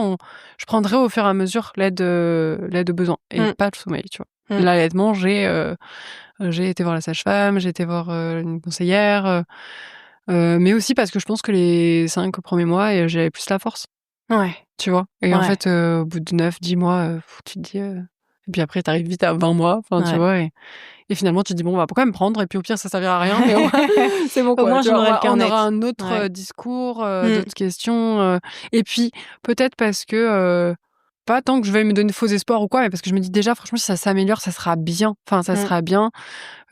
S2: je prendrai au fur et à mesure l'aide aux besoins, et
S1: Mmh.
S2: pas le sommeil, tu vois?
S1: Mmh.
S2: L'allaitement, j'ai été voir la sage-femme, j'ai été voir, une conseillère, mais aussi parce que je pense que les 5 premiers mois, j'avais plus la force,
S1: Ouais,
S2: tu vois? Et en
S1: ouais,
S2: fait, au bout de 9-10 mois, tu te dis, et puis après tu arrives vite à 20 mois, enfin, tu
S1: ouais.
S2: vois? Et finalement tu te dis: «Bon, bah, pourquoi me prendre? Et puis au pire ça servira à rien, mais au moins c'est bon,
S1: Au
S2: quoi».
S1: moins,
S2: Tu
S1: j'en
S2: vois?
S1: aurai le cœur
S2: On aura
S1: net.
S2: un autre,
S1: Ouais.
S2: discours,
S1: Mmh.
S2: d'autres questions, et puis peut-être parce que, pas tant que je vais me donner faux espoirs ou quoi, mais parce que je me dis déjà: «Franchement, si ça s'améliore, ça sera bien». Enfin, ça
S1: Mmh.
S2: sera bien.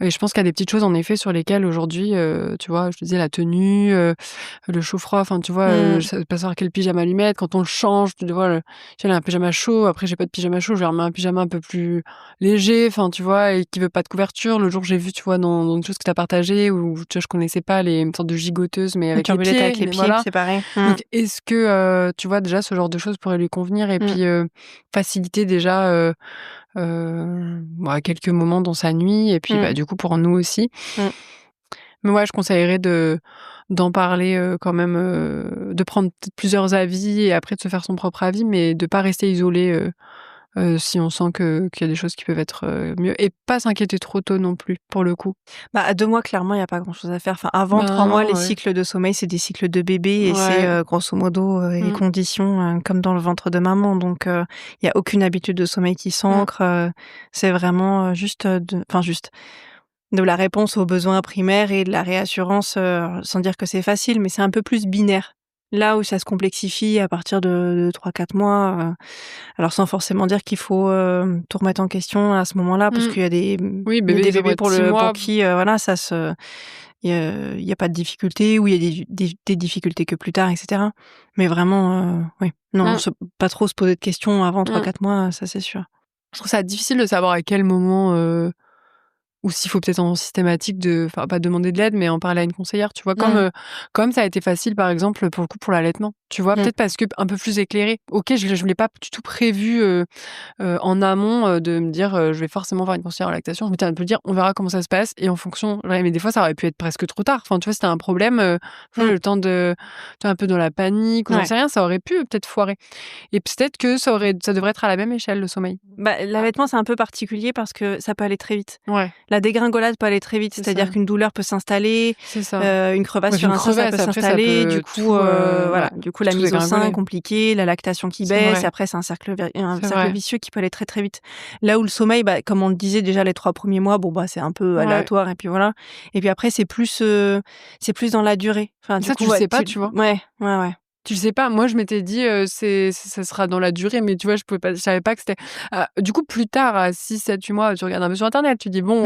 S2: Et je pense qu'il y a des petites choses en effet sur lesquelles aujourd'hui, tu vois, je te disais la tenue, le chaud-froid, enfin tu vois,
S1: Mmh.
S2: je pas savoir quel pyjama lui mettre, quand on le change, tu vois, j'ai un pyjama chaud, après j'ai pas de pyjama chaud, je lui remets un pyjama un peu plus léger, enfin tu vois, et qui veut pas de couverture. Le jour, j'ai vu, tu vois, dans une chose que tu as partagée, où tu vois, je connaissais pas une sorte de gigoteuses, mais
S1: Une
S2: avec les
S1: turbulette
S2: pieds,
S1: avec les
S2: mais
S1: pieds,
S2: voilà.
S1: c'est pareil. Mmh.
S2: Donc est-ce que, tu vois, déjà ce genre de choses pourrait lui convenir, et
S1: Mmh.
S2: puis, faciliter déjà, bah, quelques moments dans sa nuit, et puis,
S1: Mmh.
S2: bah, du coup pour nous aussi.
S1: Mmh.
S2: Mais ouais, je conseillerais d'en parler, quand même, de prendre peut-être plusieurs avis, et après de se faire son propre avis, mais de pas rester isolé, si on sent qu'il y a des choses qui peuvent être, mieux, et pas s'inquiéter trop tôt non plus, pour le coup.
S1: Bah, à 2 mois, clairement, il y a pas grand-chose à faire. Enfin, avant
S2: Ben
S1: 3 mois,
S2: non,
S1: les
S2: ouais.
S1: cycles de sommeil, c'est des cycles de bébé, et c'est,
S2: Ouais.
S1: grosso modo, les
S2: Mmh.
S1: conditions, comme dans le ventre de maman. Donc, il y a aucune habitude de sommeil qui
S2: Mmh.
S1: s'ancre. C'est vraiment, juste, de la réponse aux besoins primaires et de la réassurance, sans dire que c'est facile, mais c'est un peu plus binaire. Là où ça se complexifie à partir de 3-4 mois, alors sans forcément dire qu'il faut, tout remettre en question à ce moment-là, parce
S2: Mmh.
S1: qu'il y a
S2: Oui,
S1: il y a
S2: bébé,
S1: des
S2: ils
S1: bébés
S2: auraient 6
S1: pour
S2: mois.
S1: qui, voilà, ça se il y a pas de difficulté, ou il y a des difficultés que plus tard, et cetera. Mais vraiment, oui, non,
S2: Mmh.
S1: pas trop se poser de questions avant
S2: Mmh.
S1: 3-4 mois, ça c'est sûr.
S2: Je trouve ça difficile de savoir à quel moment, ou s'il faut peut-être en systématique enfin pas demander de l'aide, mais en parler à une conseillère, tu vois?
S1: Mmh.
S2: Comme ça a été facile, par exemple, pour le coup, pour l'allaitement, tu vois?
S1: Mmh.
S2: Peut-être parce que un peu plus éclairée. OK, je l'ai pas du tout prévu, en amont, de me dire, «Je vais forcément voir une conseillère en lactation». Je m'étais un peu dire: «On verra comment ça se passe», et en fonction, ouais, mais des fois, ça aurait pu être presque trop tard. Enfin, tu vois, si tu un problème, tu vois,
S1: Mmh.
S2: le temps de tu es un peu dans la panique, ou j'en
S1: Ouais.
S2: sais rien, ça aurait pu peut-être foirer, et peut-être que ça devrait être à la même échelle, le sommeil.
S1: Bah, l'allaitement, c'est un peu particulier parce que ça peut aller très vite.
S2: Ouais,
S1: La dégringolade peut aller très vite,
S2: c'est
S1: c'est-à-dire
S2: ça,
S1: qu'une douleur peut s'installer,
S2: c'est ça.
S1: une crevasse
S2: Ouais, puis
S1: sur
S2: une
S1: un sein, ça peut
S2: crevasse, après ça
S1: s'installer. Du
S2: peut
S1: coup,
S2: tout, ouais,
S1: voilà, du coup, la
S2: tout
S1: mise au sein,
S2: dégringoler.
S1: compliquée, la lactation qui
S2: C'est
S1: baisse, et
S2: vrai,
S1: après c'est un
S2: c'est
S1: cercle
S2: vrai.
S1: vicieux qui peut aller très, très vite. Là où le sommeil, bah, comme on le disait déjà, les 3 premiers mois, bon, bah, c'est un peu
S2: Ouais.
S1: aléatoire, et puis voilà. Et puis après, c'est plus dans la durée. Enfin,
S2: Et
S1: du
S2: ça, tu
S1: coup,
S2: le
S1: bah,
S2: sais pas, tu vois?
S1: ouais, ouais, ouais.
S2: Tu le sais pas. Moi, je m'étais dit, ça sera dans la durée, mais tu vois, je savais pas que c'était. Du coup, plus tard, à 6, 7, 8 mois, tu regardes un peu sur Internet, tu dis, bon,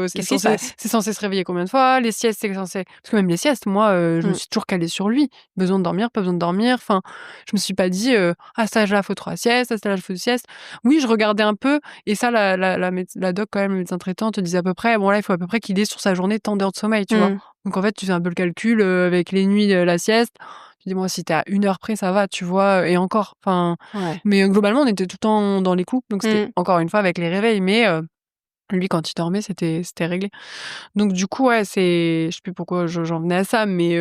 S2: c'est censé se réveiller combien de fois? Les siestes, c'est censé. Parce que même les siestes, moi, je me suis toujours calée sur lui. Besoin de dormir, pas besoin de dormir. Enfin, je me suis pas dit, à cet âge-là, il faut 3 siestes, à cet âge-là, il faut 2 siestes. Oui, je regardais un peu, et ça, la doc, quand même, le médecin traitant, te disait à peu près, bon, là, il faut à peu près qu'il ait sur sa journée tant d'heures de sommeil, tu vois. Donc, en fait, tu fais un peu le calcul avec les nuits, la sieste. Tu dis, moi, si t'es à 1 heure près, ça va, tu vois, et encore. Enfin, mais globalement, on était tout le temps dans les clous. Donc, c'était encore une fois avec les réveils. Mais lui, quand il dormait, c'était réglé. Donc, du coup, ouais, je sais plus pourquoi j'en venais à ça, mais.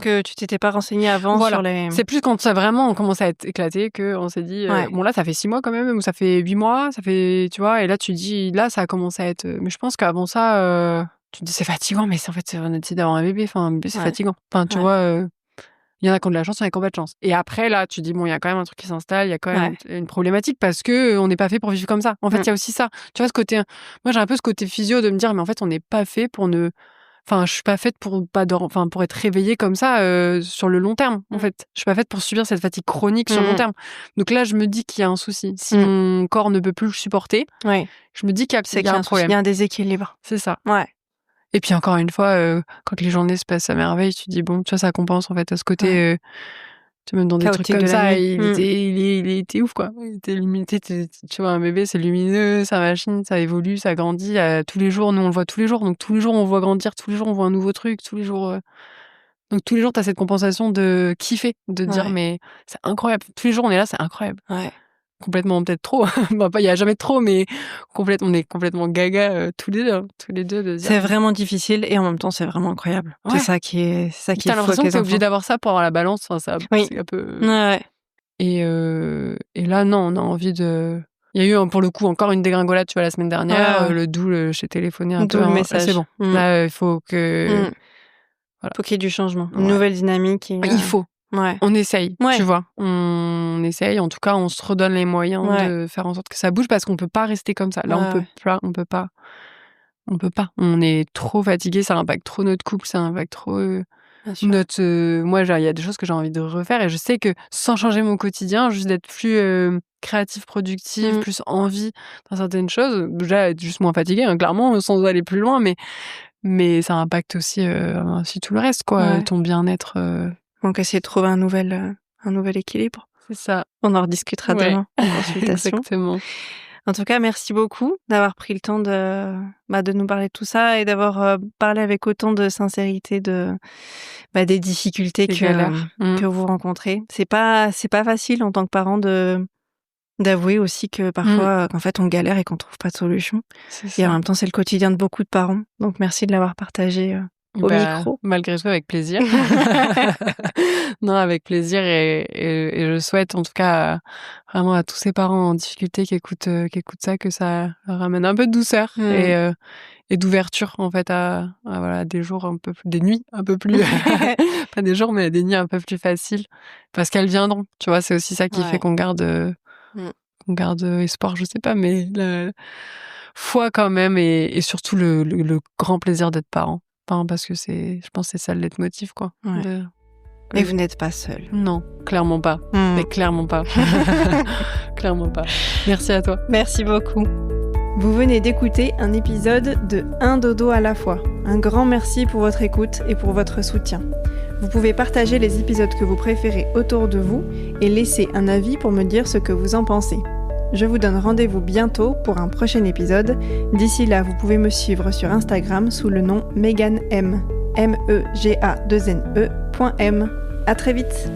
S1: Que tu t'étais pas renseignée avant sur les.
S2: C'est plus quand ça vraiment commence à être éclaté qu'on s'est dit, bon, là, ça fait 6 mois quand même, ou ça fait 8 mois, ça fait, tu vois, et là, tu dis, là, ça a commencé à être. Mais je pense qu'avant ça, tu te dis, c'est fatigant, mais en fait, on a décidé d'avoir un bébé. Enfin, un bébé, c'est fatigant. Enfin, tu vois. Il y en a qui ont de la chance, il y en a qui n'ont pas de chance. Et après, là, tu dis, bon, il y a quand même un truc qui s'installe, il y a quand même une problématique parce qu'on n'est pas fait pour vivre comme ça. En fait, il y a aussi ça. Tu vois, ce côté. Moi, j'ai un peu ce côté physio de me dire, mais en fait, on n'est pas fait pour ne. Enfin, je suis pas faite pour pour être réveillée comme ça sur le long terme. En fait, je suis pas faite pour subir cette fatigue chronique sur le long terme. Donc là, je me dis qu'il y a un souci. Si mon corps ne peut plus le supporter, je me dis qu'il y a un problème.
S1: Il y a un déséquilibre.
S2: C'est ça.
S1: Ouais.
S2: Et puis encore une fois, quand les journées se passent à merveille, tu dis bon, tu vois, ça compense en fait à ce côté. Tu même dans des trucs comme ça, il était ouf quoi. Il était limité. Tu vois, un bébé, c'est lumineux, sa machine, ça évolue, ça grandit. Tous les jours, nous on le voit tous les jours, donc tous les jours on voit grandir, tous les jours on voit un nouveau truc, tous les jours. Donc tous les jours, t'as cette compensation de kiffer, de dire mais c'est incroyable. Tous les jours on est là, c'est incroyable.
S1: Ouais.
S2: Complètement peut-être trop. Il y a jamais de trop, mais on est complètement gaga tous les deux de dire.
S1: C'est vraiment difficile et en même temps c'est vraiment incroyable. C'est ça qui est
S2: T'as l'impression que t'es obligé d'avoir ça pour avoir la balance. Enfin, ça, c'est un peu.
S1: Ouais.
S2: Et là non, on a envie de. Il y a eu pour le coup encore une dégringolade, tu vois, la semaine dernière. Le Doul, j'ai téléphoné un peu.
S1: Le message.
S2: C'est bon. Là, il faut que.
S1: Voilà. Faut qu'il y ait du changement, une nouvelle dynamique.
S2: Il faut.
S1: Ouais.
S2: On essaye, tu vois. On essaye, en tout cas, on se redonne les moyens de faire en sorte que ça bouge parce qu'on peut pas rester comme ça. Là, on peut pas. On est trop fatigué, ça impacte trop notre couple, ça impacte trop notre. Moi, il y a des choses que j'ai envie de refaire et je sais que sans changer mon quotidien, juste d'être plus créatif, productif, plus envie dans certaines choses, déjà être juste moins fatigué, hein, clairement, sans aller plus loin, mais ça impacte aussi tout le reste, quoi, ton bien-être.
S1: Donc, essayer de trouver un nouvel équilibre.
S2: C'est ça.
S1: On en rediscutera demain en consultation.
S2: Exactement.
S1: En tout cas, merci beaucoup d'avoir pris le temps de nous parler de tout ça et d'avoir parlé avec autant de sincérité des difficultés que vous rencontrez. C'est pas facile en tant que parent d'avouer aussi que parfois, qu'en fait, on galère et qu'on trouve pas de solution. Et en même temps, c'est le quotidien de beaucoup de parents. Donc, merci de l'avoir partagé au micro.
S2: Malgré tout, avec plaisir. Non, avec plaisir et je souhaite en tout cas vraiment à tous ces parents en difficulté qui écoutent ça, que ça leur ramène un peu de douceur et d'ouverture en fait à des jours un peu plus, des nuits un peu plus pas des jours mais des nuits un peu plus faciles parce qu'elles viendront, tu vois, c'est aussi ça qui fait qu'on garde espoir, je sais pas, mais la foi quand même et surtout le grand plaisir d'être parent. Enfin, parce que je pense que c'est ça le leitmotiv, quoi.
S1: Et vous n'êtes pas seul.
S2: Non, clairement pas. Mais clairement pas. Clairement pas. Merci à toi.
S1: Merci beaucoup. Vous venez d'écouter un épisode de Un dodo à la fois. Un grand merci pour votre écoute et pour votre soutien. Vous pouvez partager les épisodes que vous préférez autour de vous et laisser un avis pour me dire ce que vous en pensez. Je vous donne rendez-vous bientôt pour un prochain épisode. D'ici là, vous pouvez me suivre sur Instagram sous le nom Megan M. MEGA2NE.M. À très vite.